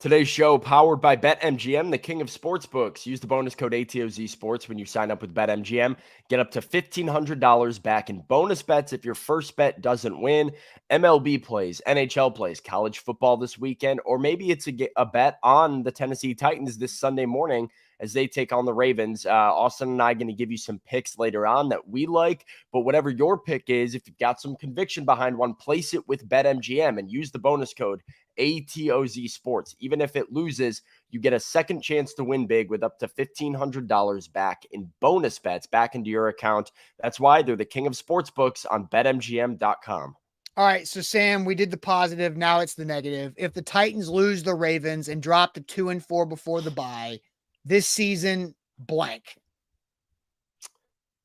Today's show powered by BetMGM, the king of sportsbooks. Use the bonus code ATOZ Sports when you sign up with BetMGM. Get up to $1,500 back in bonus bets if your first bet doesn't win. MLB plays, NHL plays, college football this weekend, or maybe it's a bet on the Tennessee Titans this Sunday morning as they take on the Ravens. Austin and I are going to give you some picks later on that we like, but whatever your pick is, if you've got some conviction behind one, place it with BetMGM and use the bonus code ATOZ Sports. Even if it loses, you get a second chance to win big with up to $1,500 back in bonus bets back into your account. That's why they're the king of sportsbooks on BetMGM.com. All right, so Sam, we did the positive. Now it's the negative. If the Titans lose the Ravens and drop to 2-4 before the bye, this season, blank.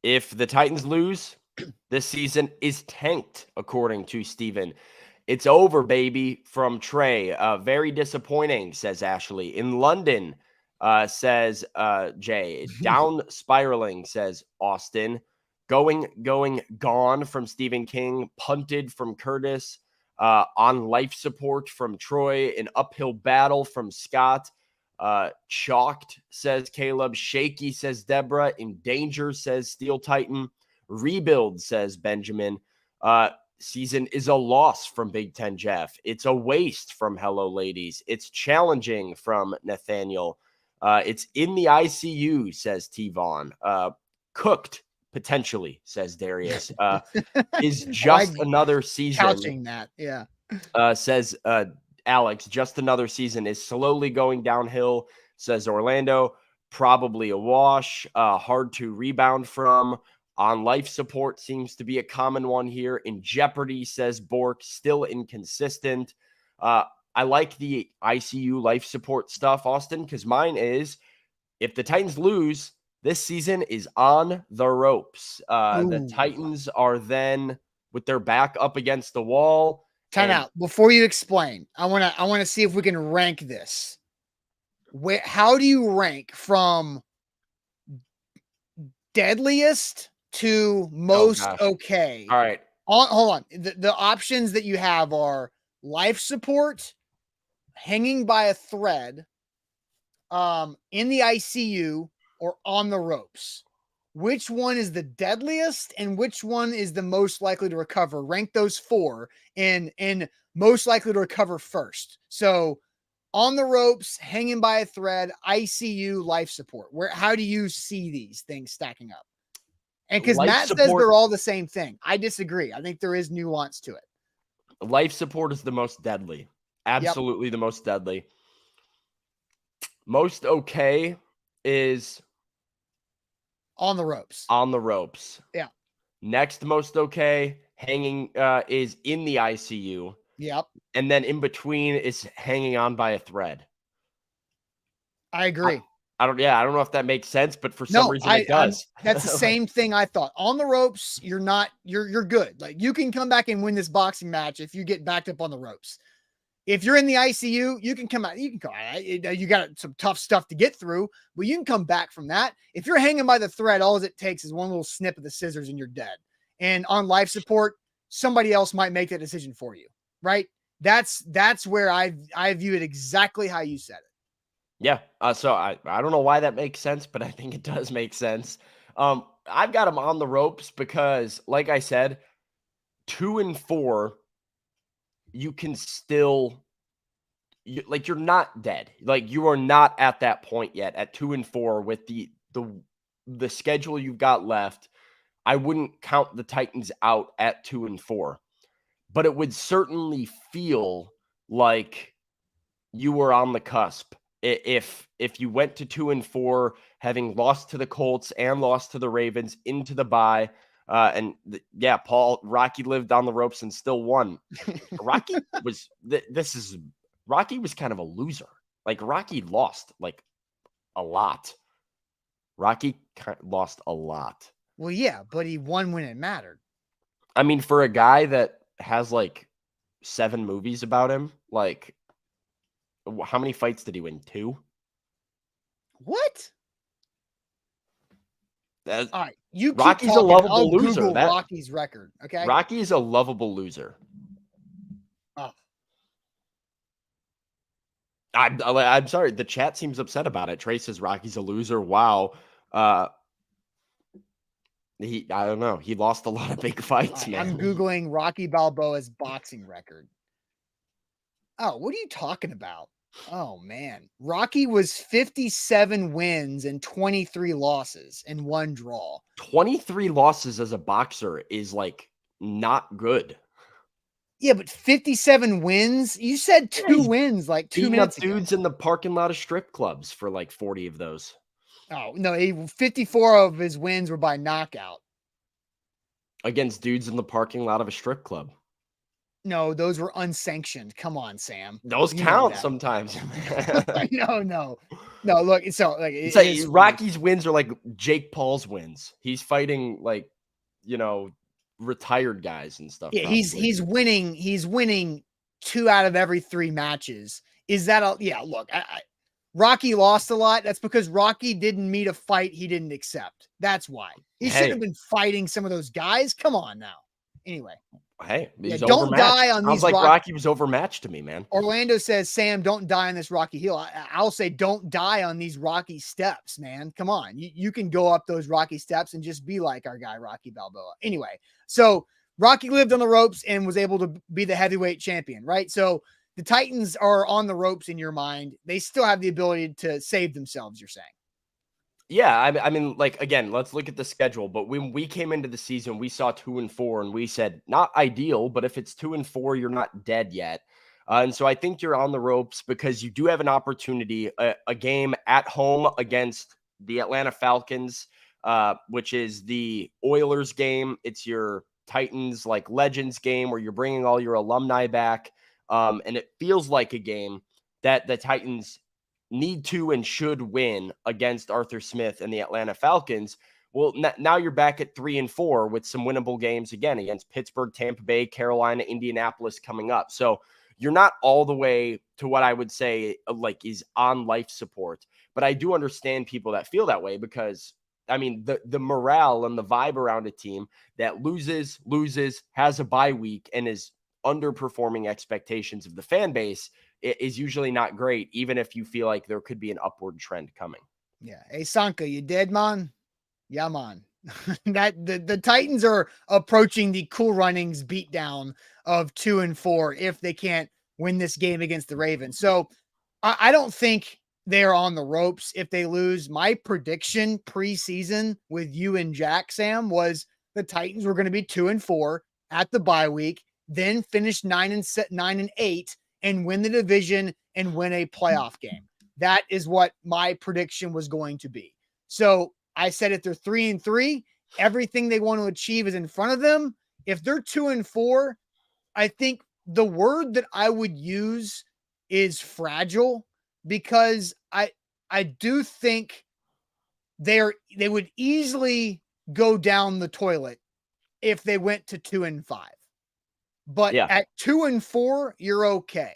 If the Titans lose, this season is tanked, according to Steven. It's over, baby, from Trey. Very disappointing, says Ashley. In London, says Jay. Down spiraling, says Austin. Going, gone from Stephen King. Punted from Curtis. On life support from Troy. An uphill battle from Scott. Chalked, says Caleb. Shaky, says Deborah. In danger, says Steel Titan. Rebuild, says Benjamin. Season is a loss from Big Ten Jeff. It's a waste from Hello Ladies. It's challenging from Nathaniel. It's in the ICU, says T-Vaughn. Cooked, potentially, says Darius. Is just another season. Couching that, yeah. Says Alex, just another season is slowly going downhill, says Orlando. Probably a wash. Hard to rebound from. On life support seems to be a common one here. In jeopardy, says Bork, still inconsistent. I like the ICU life support stuff, Austin, because mine is if the Titans lose, this season is on the ropes. The Titans are then with their back up against the wall. Time out. Before you explain, I want to see if we can rank this. How do you rank from deadliest to most okay? All right. Hold on. The options that you have are life support, hanging by a thread, in the ICU, or on the ropes. Which one is the deadliest and which one is the most likely to recover? Rank those 4 and most likely to recover first. So on the ropes, hanging by a thread, ICU, life support. How do you see these things stacking up? And because Matt says they're all the same thing. I disagree. I think there is nuance to it. Life support is the most deadly. Absolutely the most deadly. Most okay is on the ropes. On the ropes. Yeah. Next most okay hanging is in the ICU. Yep. And then in between is hanging on by a thread. I agree. I don't know if that makes sense, but for some reason it does. That's the same thing I thought. On the ropes, you're good. Like you can come back and win this boxing match if you get backed up on the ropes. If you're in the ICU, you can come out. You can come out. You got some tough stuff to get through, but you can come back from that. If you're hanging by the thread, all it takes is one little snip of the scissors and you're dead. And on life support, somebody else might make that decision for you, right? That's where I view it exactly how you said it. Yeah. So I don't know why that makes sense, but I think it does make sense. I've got them on the ropes because, like I said, 2-4, you can still you're not dead. Like, you are not at that point yet at 2-4 with the schedule you've got left. I wouldn't count the Titans out at 2-4, but it would certainly feel like you were on the cusp. If you went to 2-4, having lost to the Colts and lost to the Ravens into the bye, Rocky lived on the ropes and still won. Rocky was Rocky was kind of a loser. Like, Rocky lost like a lot. Rocky lost a lot. Well, yeah, but he won when it mattered. I mean, for a guy that has like 7 movies about him, like, how many fights did he win? 2? What? All right, you keep Rocky's talking. a lovable I'll loser. Google Rocky's record. Okay, Rocky's a lovable loser. Oh. I'm sorry. The chat seems upset about it. Trey says Rocky's a loser. Wow. I don't know. He lost a lot of big fights, man. I'm Googling Rocky Balboa's boxing record. Oh, what are you talking about? Oh, man. Rocky was 57 wins and 23 losses and 1 draw. 23 losses as a boxer is like not good. Yeah, but 57 wins? You said 2 wins like 2 minutes ago. Dudes in the parking lot of strip clubs for like 40 of those. Oh, no, 54 of his wins were by knockout. Against dudes in the parking lot of a strip club. No, those were unsanctioned. Come on, Sam. Those count sometimes. No. Look, so like it's like Rocky's wins are like Jake Paul's wins. He's fighting like, retired guys and stuff. Yeah, he's winning. He's winning 2 out of every 3 matches. Is that look, Rocky lost a lot. That's because Rocky didn't meet a fight he didn't accept. That's why. He shouldn't have been fighting some of those guys. Come on now. Anyway. Hey, he's don't die on these. Sounds like Rocky was overmatched to me, man. Orlando says, Sam, don't die on this Rocky heel. I'll say, don't die on these Rocky steps, man. Come on. You can go up those Rocky steps and just be like our guy, Rocky Balboa. Anyway, so Rocky lived on the ropes and was able to be the heavyweight champion, right? So the Titans are on the ropes in your mind. They still have the ability to save themselves, you're saying. Yeah, I mean, like, again, let's look at the schedule. But when we came into the season, we saw 2-4, and we said not ideal, but if it's 2-4, you're not dead yet. And so I think you're on the ropes because you do have an opportunity, a game at home against the Atlanta Falcons, which is the Oilers game. It's your Titans like Legends game where you're bringing all your alumni back, and it feels like a game that the Titans need to and should win against Arthur Smith and the Atlanta Falcons. Well, now you're back at 3-4 with some winnable games again against Pittsburgh, Tampa Bay, Carolina, Indianapolis coming up. So you're not all the way to what I would say like is on life support, but I do understand people that feel that way because I mean, the morale and the vibe around a team that loses, has a bye week and is underperforming expectations of the fan base is usually not great, even if you feel like there could be an upward trend coming. Yeah. Hey, Sanka, you dead, man? Yeah, man. That the Titans are approaching the Cool Runnings beatdown of 2-4 if they can't win this game against the Ravens. So I don't think they're on the ropes if they lose. My prediction preseason with you and Jack, Sam, was the Titans were going to be 2-4 at the bye week, then finish 9-8 and win the division and win a playoff game. That is what my prediction was going to be. So I said if they're 3-3, everything they want to achieve is in front of them. If they're 2-4, I think the word that I would use is fragile because I do think they would easily go down the toilet if they went to 2-5. But at 2-4, you're okay.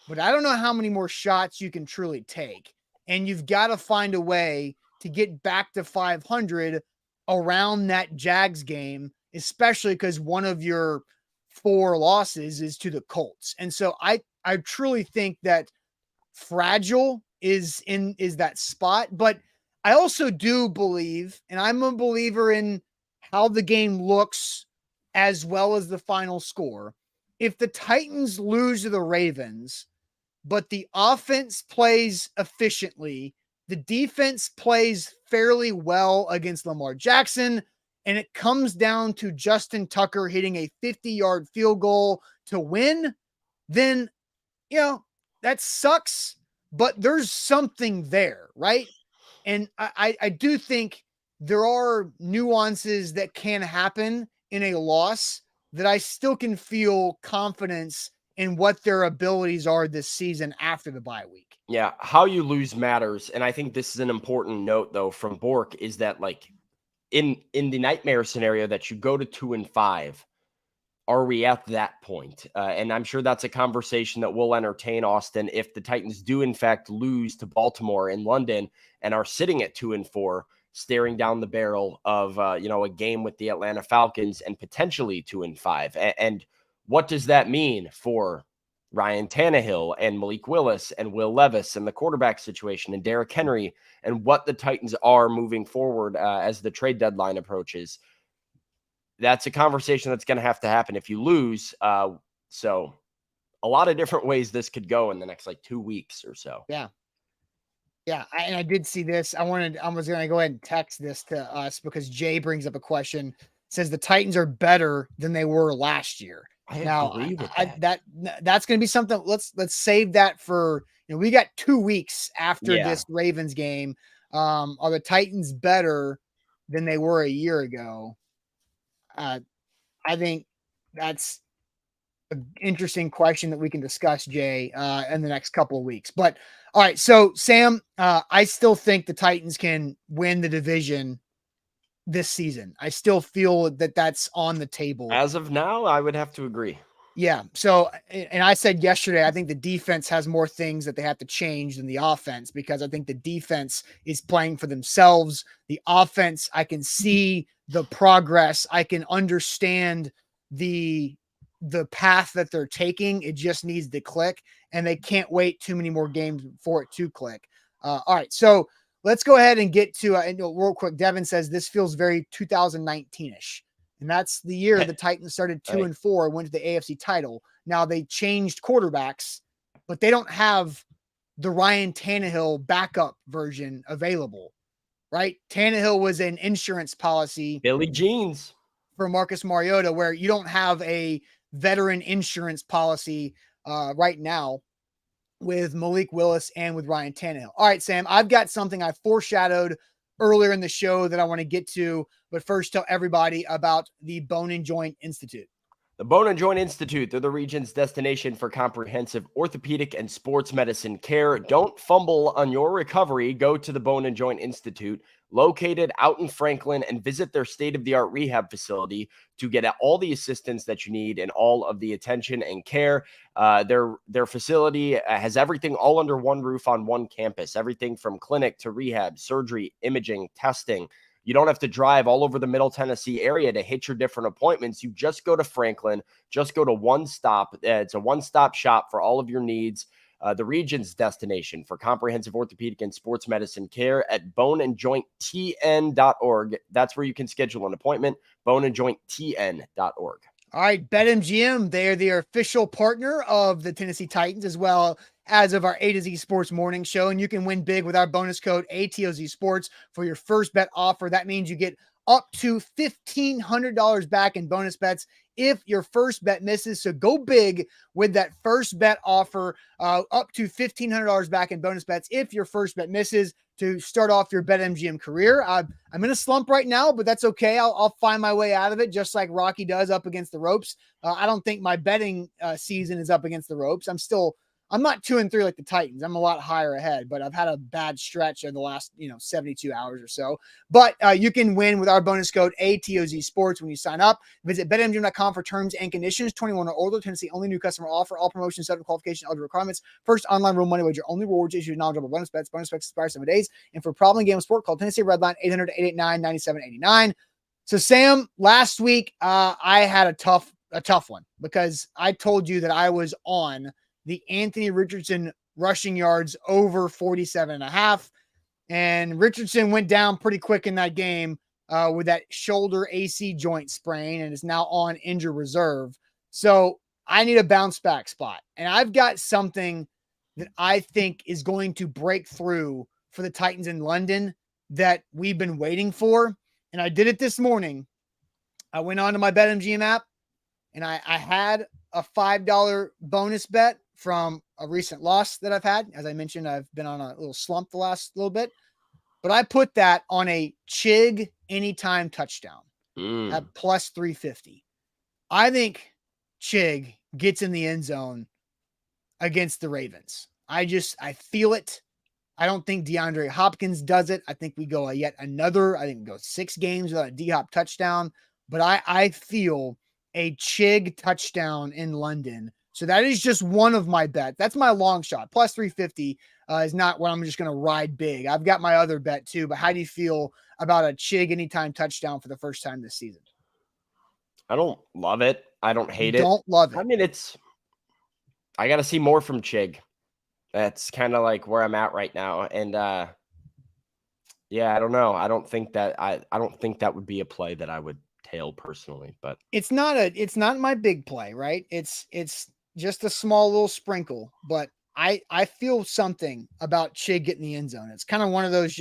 But I don't know how many more shots you can truly take. And you've got to find a way to get back to 500 around that Jags game, especially because one of your 4 losses is to the Colts. And so I truly think that fragile is that spot. But I also do believe, and I'm a believer in how the game looks as well as the final score. If the Titans lose to the Ravens, but the offense plays efficiently. The defense plays fairly well against Lamar Jackson, and it comes down to Justin Tucker hitting a 50-yard field goal to win, then, that sucks, but there's something there, right? And I do think there are nuances that can happen in a loss that I still can feel confidence in what their abilities are this season after the bye week. Yeah, how you lose matters, and I think this is an important note though from Bork is that like in the nightmare scenario that you go to 2-5, are we at that point? And I'm sure that's a conversation that we'll entertain, Austin, if the Titans do in fact lose to Baltimore in London and are sitting at 2-4, staring down the barrel of a game with the Atlanta Falcons and potentially 2-5. And what does that mean for Ryan Tannehill and Malik Willis and Will Levis and the quarterback situation and Derrick Henry and what the Titans are moving forward as the trade deadline approaches? That's a conversation that's going to happen if you lose. So a lot of different ways this could go in the next 2 weeks or so. Yeah. Yeah. I did see this. I was going to go ahead and text this to us because Jay brings up a question, says the Titans are better than they were last year. I agree with that's going to be something. Let's save that for, we got 2 weeks after this Ravens game. Are the Titans better than they were a year ago? I think that's an interesting question that we can discuss, Jay, in the next couple of weeks. But all right, so Sam, I still think the Titans can win the division this season. I still feel that that's on the table. As of now, I would have to agree. Yeah. So, and I said yesterday, I think the defense has more things that they have to change than the offense, because I think the defense is playing for themselves. The offense, I can see the progress. I can understand the path that they're taking. It just needs to click, and they can't wait too many more games for it to click. All right. So let's go ahead and get to, real quick. Devin says this feels very 2019-ish. And that's the year the Titans started 2-4 and went to the AFC title. Now they changed quarterbacks, but they don't have the Ryan Tannehill backup version available, right? Tannehill was an insurance policy. Billy Jeans. For Marcus Mariota, where you don't have a veteran insurance policy right now with Malik Willis and with Ryan Tannehill. All right, Sam, I've got something I foreshadowed earlier in the show that I want to get to, but first tell everybody about the Bone and Joint Institute. The Bone and Joint Institute, they're the region's destination for comprehensive orthopedic and sports medicine care. Don't fumble on your recovery. Go to the Bone and Joint Institute, located out in Franklin, and visit their state-of-the-art rehab facility to get all the assistance that you need and all of the attention and care. Their facility has everything all under one roof on one campus, everything from clinic to rehab, surgery, imaging, testing. You don't have to drive all over the Middle Tennessee area to hit your different appointments. You just go to Franklin, just go to one stop. It's a one-stop shop for all of your needs. The region's destination for comprehensive orthopedic and sports medicine care at boneandjointtn.org. That's where you can schedule an appointment, boneandjointtn.org. All right, BetMGM, they're the official partner of the Tennessee Titans, as well as of our A to Z Sports Morning Show. And you can win big with our bonus code ATOZ Sports for your first bet offer. That means you get up to $1,500 back in bonus bets if your first bet misses. So go big with that first bet offer, up to $1,500 back in bonus bets if your first bet misses, to start off your BetMGM career. I'm in a slump right now, but that's okay. I'll find my way out of it, just like Rocky does up against the ropes. I don't think my betting season is up against the ropes. I'm not 2-3 like the Titans. I'm a lot higher ahead, but I've had a bad stretch in the last, 72 hours or so. But you can win with our bonus code ATOZ Sports when you sign up. Visit BetMGM.com for terms and conditions. 21 or older. Tennessee only new customer offer. All promotions subject to qualification, eligible requirements. First online real money wager. Only rewards issued knowledgeable bonus bets. Bonus bets expire 7 days. And for problem game of sport, call Tennessee Redline 800-889-9789. So Sam, last week I had a tough one, because I told you that I was on the Anthony Richardson rushing yards over 47.5. And Richardson went down pretty quick in that game with that shoulder AC joint sprain and is now on injured reserve. So I need a bounce back spot. And I've got something that I think is going to break through for the Titans in London that we've been waiting for. And I did it this morning. I went on to my BetMGM app and I had a $5 bonus bet from a recent loss that I've had. As I mentioned, I've been on a little slump the last little bit, but I put that on a Chig anytime touchdown at plus 350. I think Chig gets in the end zone against the Ravens. I feel it. I don't think DeAndre Hopkins does it. I think we go I think we go 6 games without a D-Hop touchdown, but I feel a Chig touchdown in London. So that is just one of my bets. That's my long shot. Plus 350 is not what I'm just going to ride big. I've got my other bet too, but how do you feel about a Chig anytime touchdown for the first time this season? I don't love it. I don't hate it. Don't love it. I mean, I got to see more from Chig. That's kind of like where I'm at right now. And yeah, I don't know. I don't think that would be a play that I would tail personally, but it's not my big play, right? It's just a small little sprinkle, but I feel something about Chig getting the end zone. It's kind of one of those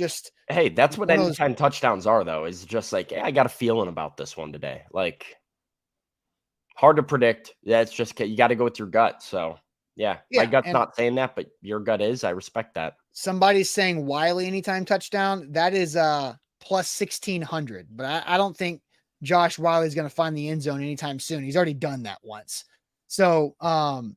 hey, that's what anytime touchdowns are though, is just like, hey, I got a feeling about this one today. Like, hard to predict. That's just, you got to go with your gut. So yeah, my gut's not saying that, but your gut is. I respect that. Somebody's saying Wiley anytime touchdown. That is plus 1,600, but I don't think Josh Wiley's going to find the end zone anytime soon. He's already done that once. So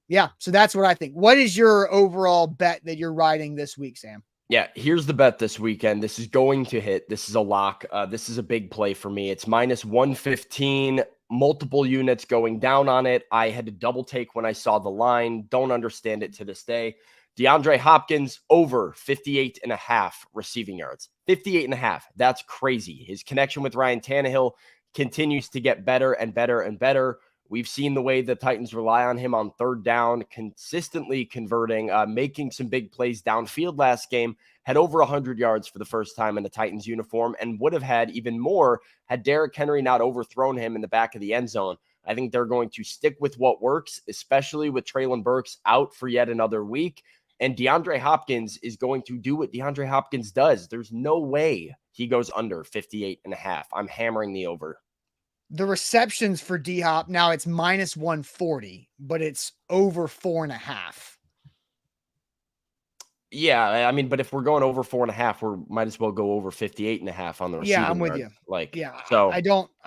yeah, so that's what I think. What is your overall bet that you're riding this week, Sam? Yeah, here's the bet this weekend. This is going to hit. This is a lock. This is a big play for me. It's minus 115, multiple units going down on it. I had to double take when I saw the line. Don't understand it to this day. DeAndre Hopkins over 58.5 receiving yards. 58.5. That's crazy. His connection with Ryan Tannehill continues to get better and better and better. We've seen the way the Titans rely on him on third down, consistently converting, making some big plays downfield last game, had over 100 yards for the first time in the Titans uniform, and would have had even more had Derrick Henry not overthrown him in the back of the end zone. I think they're going to stick with what works, especially with Treylon Burks out for yet another week. And DeAndre Hopkins is going to do what DeAndre Hopkins does. There's no way he goes under 58.5. I'm hammering the over. The receptions for D-Hop, now it's minus 140, but it's over 4.5. Yeah, I mean, but if we're going over 4.5, we might as well go over 58.5 on the receiving. Yeah, I'm with yard. you. Like, yeah, so I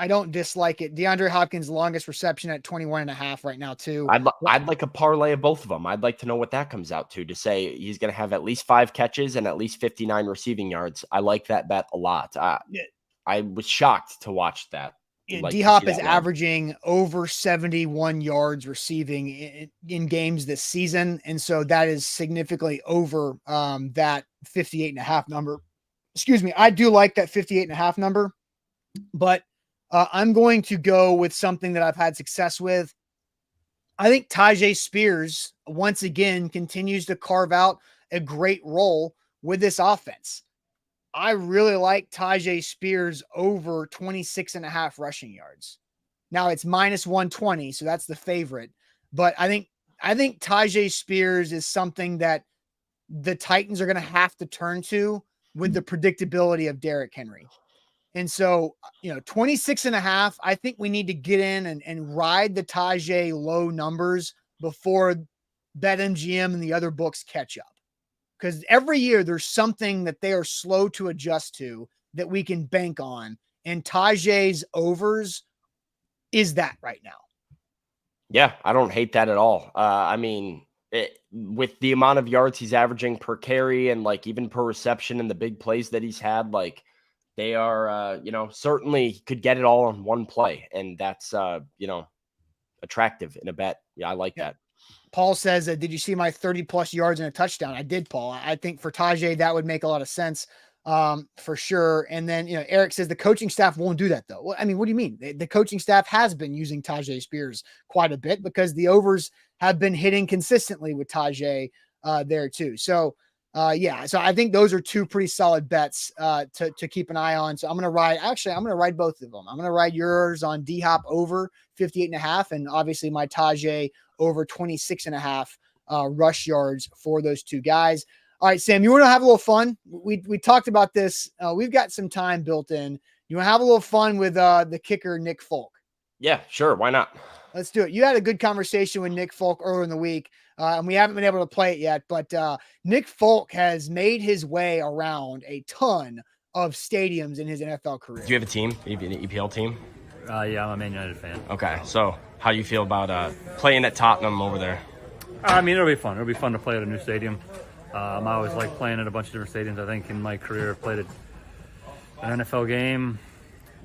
don't dislike it. DeAndre Hopkins' longest reception at 21.5 right now too. I'd like a parlay of both of them. I'd like to know what that comes out to say he's going to have at least 5 catches and at least 59 receiving yards. I like that bet a lot. I was shocked to watch that. Like, D-Hop is averaging over 71 yards receiving in games this season. And so that is significantly over that 58.5 number. Excuse me. I do like that 58.5 number, but I'm going to go with something that I've had success with. I think Tyjae Spears once again continues to carve out a great role with this offense. I really like Tyjae Spears over 26.5 rushing yards. Now it's minus 120, so that's the favorite. But I think Tyjae Spears is something that the Titans are going to have to turn to with the predictability of Derrick Henry. And so, 26.5, I think we need to get in and ride the Tyjae low numbers before BetMGM and the other books catch up. Because every year there's something that they are slow to adjust to that we can bank on. And Tyjae's overs is that right now. Yeah, I don't hate that at all. I mean, with the amount of yards he's averaging per carry and like even per reception and the big plays that he's had, like they are, certainly could get it all on one play. And that's, attractive in a bet. Yeah, I like that. Paul says, did you see my 30 plus yards and a touchdown? I did, Paul. I think for Tyjae, that would make a lot of sense for sure. And then, Eric says the coaching staff won't do that though. Well, I mean, what do you mean? The coaching staff has been using Tyjae Spears quite a bit because the overs have been hitting consistently with Tyjae there too. So so I think those are two pretty solid bets to keep an eye on. So I'm going to ride both of them. I'm going to ride yours on D-Hop over 58.5 and obviously my Tyjae over 26.5 rush yards for those two guys. All right, Sam, you want to have a little fun? We talked about this. We've got some time built in. You want to have a little fun with the kicker, Nick Folk? Yeah, sure. Why not? Let's do it. You had a good conversation with Nick Folk earlier in the week, and we haven't been able to play it yet, but Nick Folk has made his way around a ton of stadiums in his NFL career. Do you have a team? You have an EPL team? Yeah, I'm a Man United fan. Okay, so how you feel about playing at Tottenham over there? I mean, it'll be fun. It'll be fun to play at a new stadium. I always like playing at a bunch of different stadiums. I think in my career I've played at an NFL game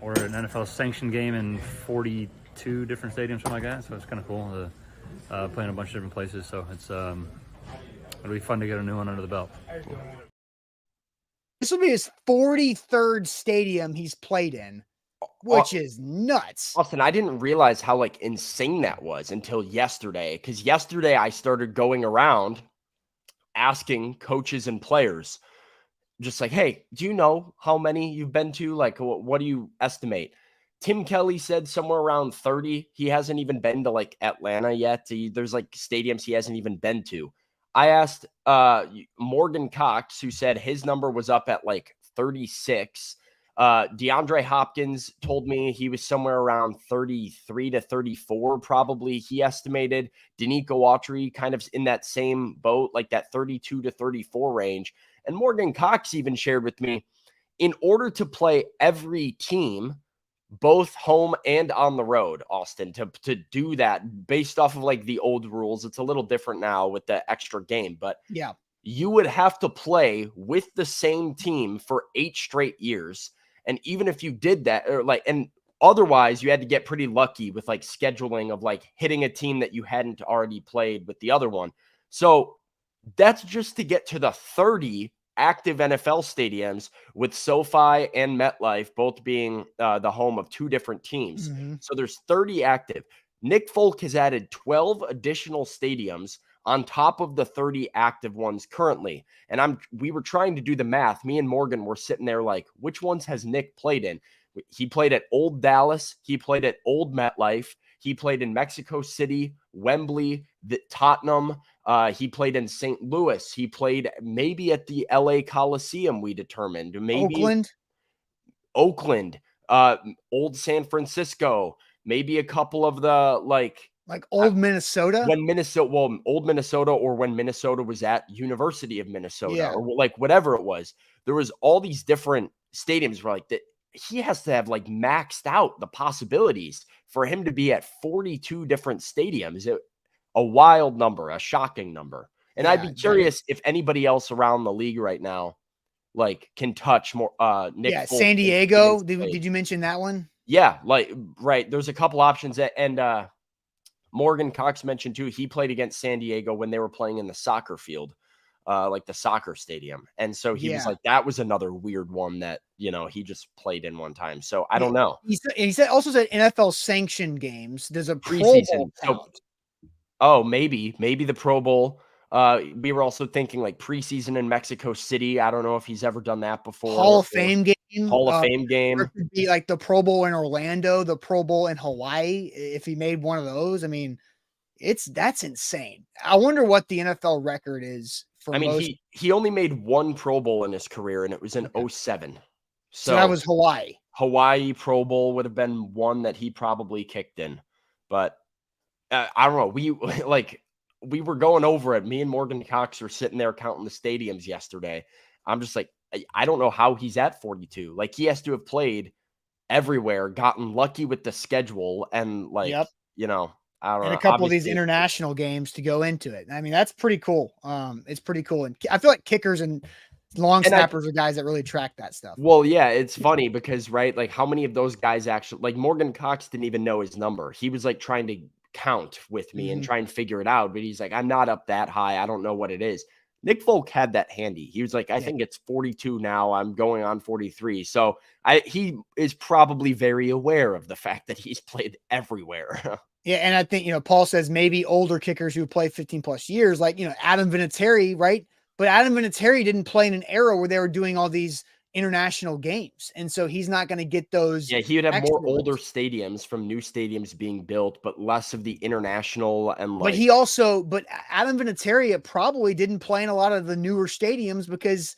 or an NFL sanctioned game in 42 different stadiums, something like that. So it's kind of cool to play in a bunch of different places. So it's it'll be fun to get a new one under the belt. This will be his 43rd stadium he's played in, which is nuts. Austin, I didn't realize how like insane that was until yesterday. Because yesterday I started going around asking coaches and players, just like, hey, do you know how many you've been to? Like, what do you estimate? Tim Kelly said somewhere around 30. He hasn't even been to like Atlanta yet. There's like stadiums he hasn't even been to. I asked Morgan Cox, who said his number was up at like 36. DeAndre Hopkins told me he was somewhere around 33 to 34, probably. He estimated Danico Autry kind of in that same boat, like that 32 to 34 range. And Morgan Cox even shared with me, in order to play every team, both home and on the road, Austin, to do that based off of like the old rules, it's a little different now with the extra game, but yeah, you would have to play with the same team for 8 straight years. And even if you did that, or like, and otherwise you had to get pretty lucky with like scheduling of like hitting a team that you hadn't already played with the other one. So that's just to get to the 30 active NFL stadiums, with SoFi and MetLife both being the home of 2 different teams. Mm-hmm. So there's 30 active. Nick Folk has added 12 additional stadiums on top of the 30 active ones currently. And we were trying to do the math. Me and Morgan were sitting there like, which ones has Nick played in? He played at Old Dallas. He played at Old MetLife. He played in Mexico City, Wembley, Tottenham. He played in St. Louis. He played maybe at the LA Coliseum, we determined. Maybe Oakland, Old San Francisco, maybe a couple of the like old Minnesota. Old Minnesota, or when Minnesota was at University of Minnesota, or like whatever it was. There was all these different stadiums where like that he has to have like maxed out the possibilities for him to be at 42 different stadiums. A wild number, a shocking number. And I'd be curious if anybody else around the league right now like can touch more Nick Folk. San Diego. Did you mention that one? Yeah, like right. There's a couple options and Morgan Cox mentioned too, he played against San Diego when they were playing in the soccer field, like the soccer stadium. And so he was like, that was another weird one that, he just played in one time. So I don't know. He also said NFL sanctioned games. There's a preseason. Pro maybe the Pro Bowl. We were also thinking like preseason in Mexico City. I don't know if he's ever done that before. Hall of Fame game. Or it could be like the Pro Bowl in Orlando, the Pro Bowl in Hawaii. If he made one of those, I mean, that's insane. I wonder what the NFL record is for. He only made 1 Pro Bowl in his career, and it was in 2007. So that was Hawaii. Hawaii Pro Bowl would have been one that he probably kicked in, but I don't know. We were going over it. Me and Morgan Cox were sitting there counting the stadiums yesterday. I'm just like, I don't know how he's at 42. Like, he has to have played everywhere, gotten lucky with the schedule, and like, I don't know. And a couple of these international games to go into it. I mean, that's pretty cool. It's pretty cool. And I feel like kickers and long snappers are guys that really track that stuff. Well, yeah, it's funny because, right, like how many of those guys actually, like Morgan Cox didn't even know his number. He was like trying to count with me and try and figure it out, but he's like, I'm not up that high. I don't know what it is. Nick Folk had that handy. He was like, I think it's 42 now. I'm going on 43. So he is probably very aware of the fact that he's played everywhere. Yeah, and I think, Paul says maybe older kickers who play 15 plus years, like, Adam Vinatieri, right? But Adam Vinatieri didn't play in an era where they were doing all these, international games. And so he's not going to get those. Yeah, he would have extra more older ones. stadiums from new stadiums being built, but less of the international and But Adam Vinatieri probably didn't play in a lot of the newer stadiums because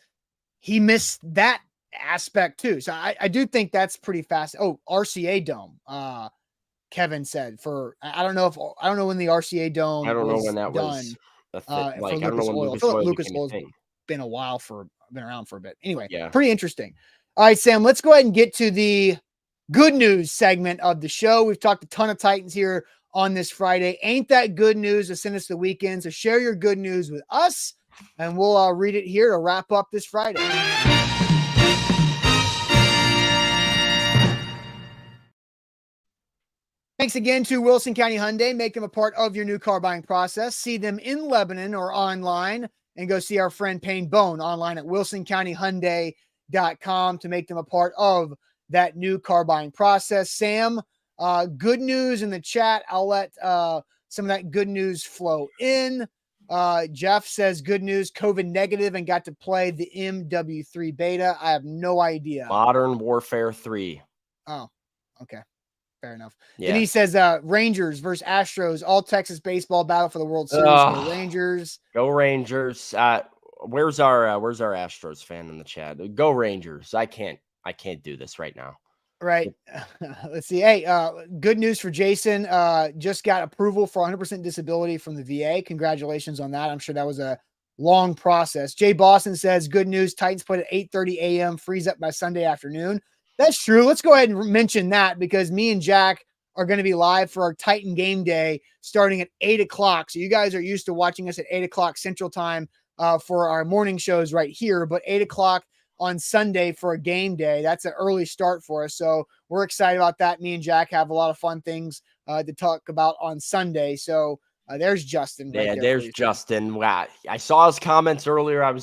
he missed that aspect too. So I do think that's pretty fast. Oh, RCA Dome. Kevin said I don't know when the RCA Dome I don't know was when that done was for I don't know Lucas when Oil. I Lucas feel like Oil Lucas became a Oil's thing. been around for a bit. Anyway, Yeah. pretty interesting. All right, Sam, let's go ahead and get to the good news segment of the show. We've talked a ton of Titans here on this Friday. Ain't that good news to send us the weekend? So share your good news with us, and we'll read it here to wrap up this Friday. Thanks again to Wilson County Hyundai. Make them a part of your new car buying process. See them in Lebanon or online, and go see our friend Payne Bone online at wilsoncountyhyundai.com to make them a part of that new car buying process. Sam, good news in the chat. I'll let some of that good news flow in. Jeff says good news, COVID negative and got to play the MW3 beta. I have no idea. Modern Warfare 3. Oh, okay. Fair enough. Yeah. Then he says Rangers versus Astros, all Texas baseball battle for the World Series. Go Rangers. Go Rangers. Where's our Astros fan in the chat? Go Rangers. I can't do this right now. Right. Let's see. Hey, good news for Jason. Just got approval for 100% disability from the VA. Congratulations on that. I'm sure that was a long process. Jay Boston says good news. Titans played at 8:30 a.m. freeze up by Sunday afternoon. That's true. Let's go ahead and mention that because me and Jack are going to be live for our Titan game day starting at 8 o'clock. So you guys are used to watching us at 8 o'clock Central Time for our morning shows right here, but 8 o'clock on Sunday for a game day. That's an early start for us. So we're excited about that. Me and Jack have a lot of fun things to talk about on Sunday. So there's Justin. Right there's Justin. Wow. I saw his comments earlier. I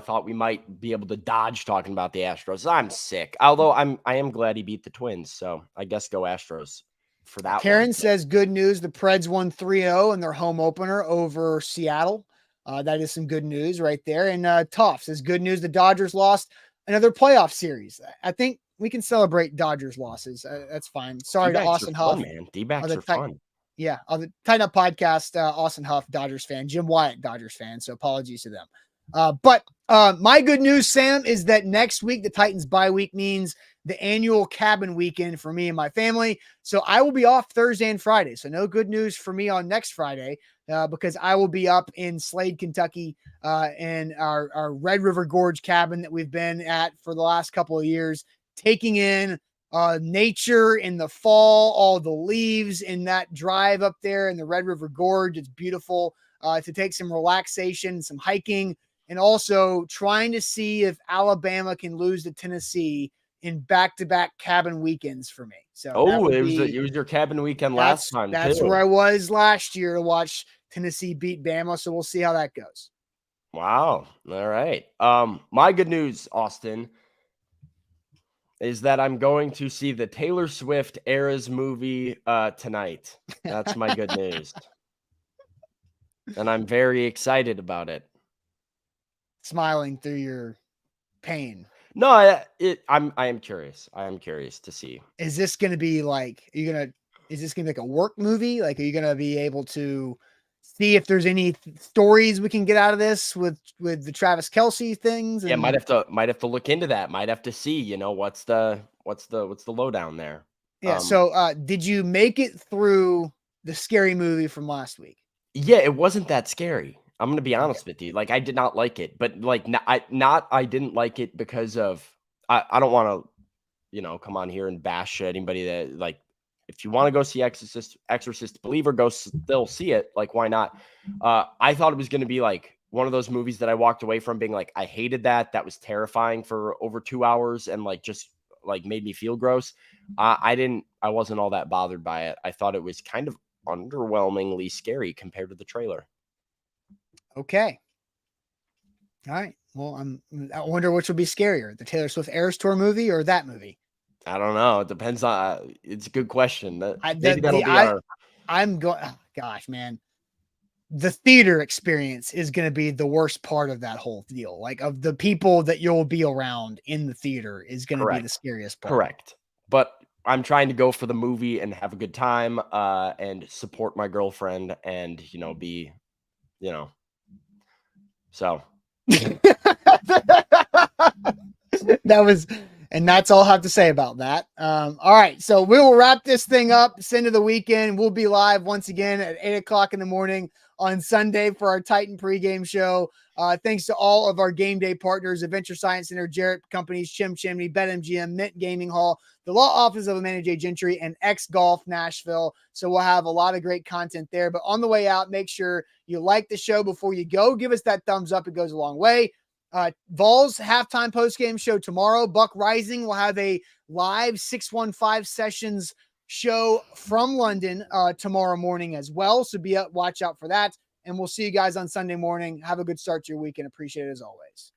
thought we might be able to dodge talking about the Astros. I'm sick. Although I am glad he beat the Twins. So I guess go Astros for that. Karen says good news. The Preds won 3-0 in their home opener over Seattle. That is some good news right there. And Toff says good news. The Dodgers lost another playoff series. I think we can celebrate Dodgers losses. That's fine. Sorry to Austin Huff. Man. D-backs are fun. Yeah, on the Tighten Up podcast, Austin Huff, Dodgers fan, Jim Wyatt, Dodgers fan. So apologies to them. But my good news, Sam, is that next week, the Titans bye week means the annual cabin weekend for me and my family. So I will be off Thursday and Friday. So no good news for me on next Friday because I will be up in Slade, Kentucky in our Red River Gorge cabin that we've been at for the last couple of years, taking in nature in the fall, all the leaves in that drive up there in the Red River Gorge. It's beautiful to take some relaxation, some hiking, and also trying to see if Alabama can lose to Tennessee in back-to-back cabin weekends for me. So it was your cabin weekend last time. That's where I was last year to watch Tennessee beat Bama. So we'll see how that goes. Wow. All right. My good news, Austin, is that I'm going to see the Taylor Swift Eras movie tonight. That's my good news. And I'm very excited about it. Smiling through your pain. No, I am curious. I am curious to see. Is this going to be like, is this going to be like a work movie? Like, are you going to be able to see if there's any stories we can get out of this with the Travis Kelce things? Yeah, might have to look into that. Might have to see, what's the lowdown there. Yeah. So did you make it through the scary movie from last week? Yeah, it wasn't that scary. I'm going to be honest with you. Like, I did not like it, but like, I didn't like it because of, I don't want to, come on here and bash anybody that, like, if you want to go see Exorcist Believer, go still see it. Like, why not? I thought it was going to be like one of those movies that I walked away from being like, I hated that. That was terrifying for over 2 hours and like, just like made me feel gross. I wasn't all that bothered by it. I thought it was kind of underwhelmingly scary compared to the trailer. Okay. All right. Well, I wonder which would be scarier, the Taylor Swift Eras Tour movie or that movie. I don't know. It depends on. It's a good question. I'm going. Oh, gosh, man. the theater experience is going to be the worst part of that whole deal. Like, of the people that you'll be around in the theater is going to be the Correct. scariest part. Correct. But I'm trying to go for the movie and have a good time, and support my girlfriend and, be, so. And that's all I have to say about that. All right. So we will wrap this thing up. It's into the weekend. We'll be live once again at 8:00 in the morning on Sunday for our Titan pregame show. Thanks to all of our game day partners, Adventure Science Center, Jarrett Companies, Chim Chimney, BetMGM, Mint Gaming Hall, the Law Office of Amanda J. Gentry, and X Golf Nashville. So we'll have a lot of great content there. But on the way out, make sure you like the show before you go. Give us that thumbs up. It goes a long way. Vols halftime postgame show tomorrow. Buck Rising will have a live 615 sessions show from London tomorrow morning as well. So watch out for that. And we'll see you guys on Sunday morning. Have a good start to your weekend. Appreciate it as always.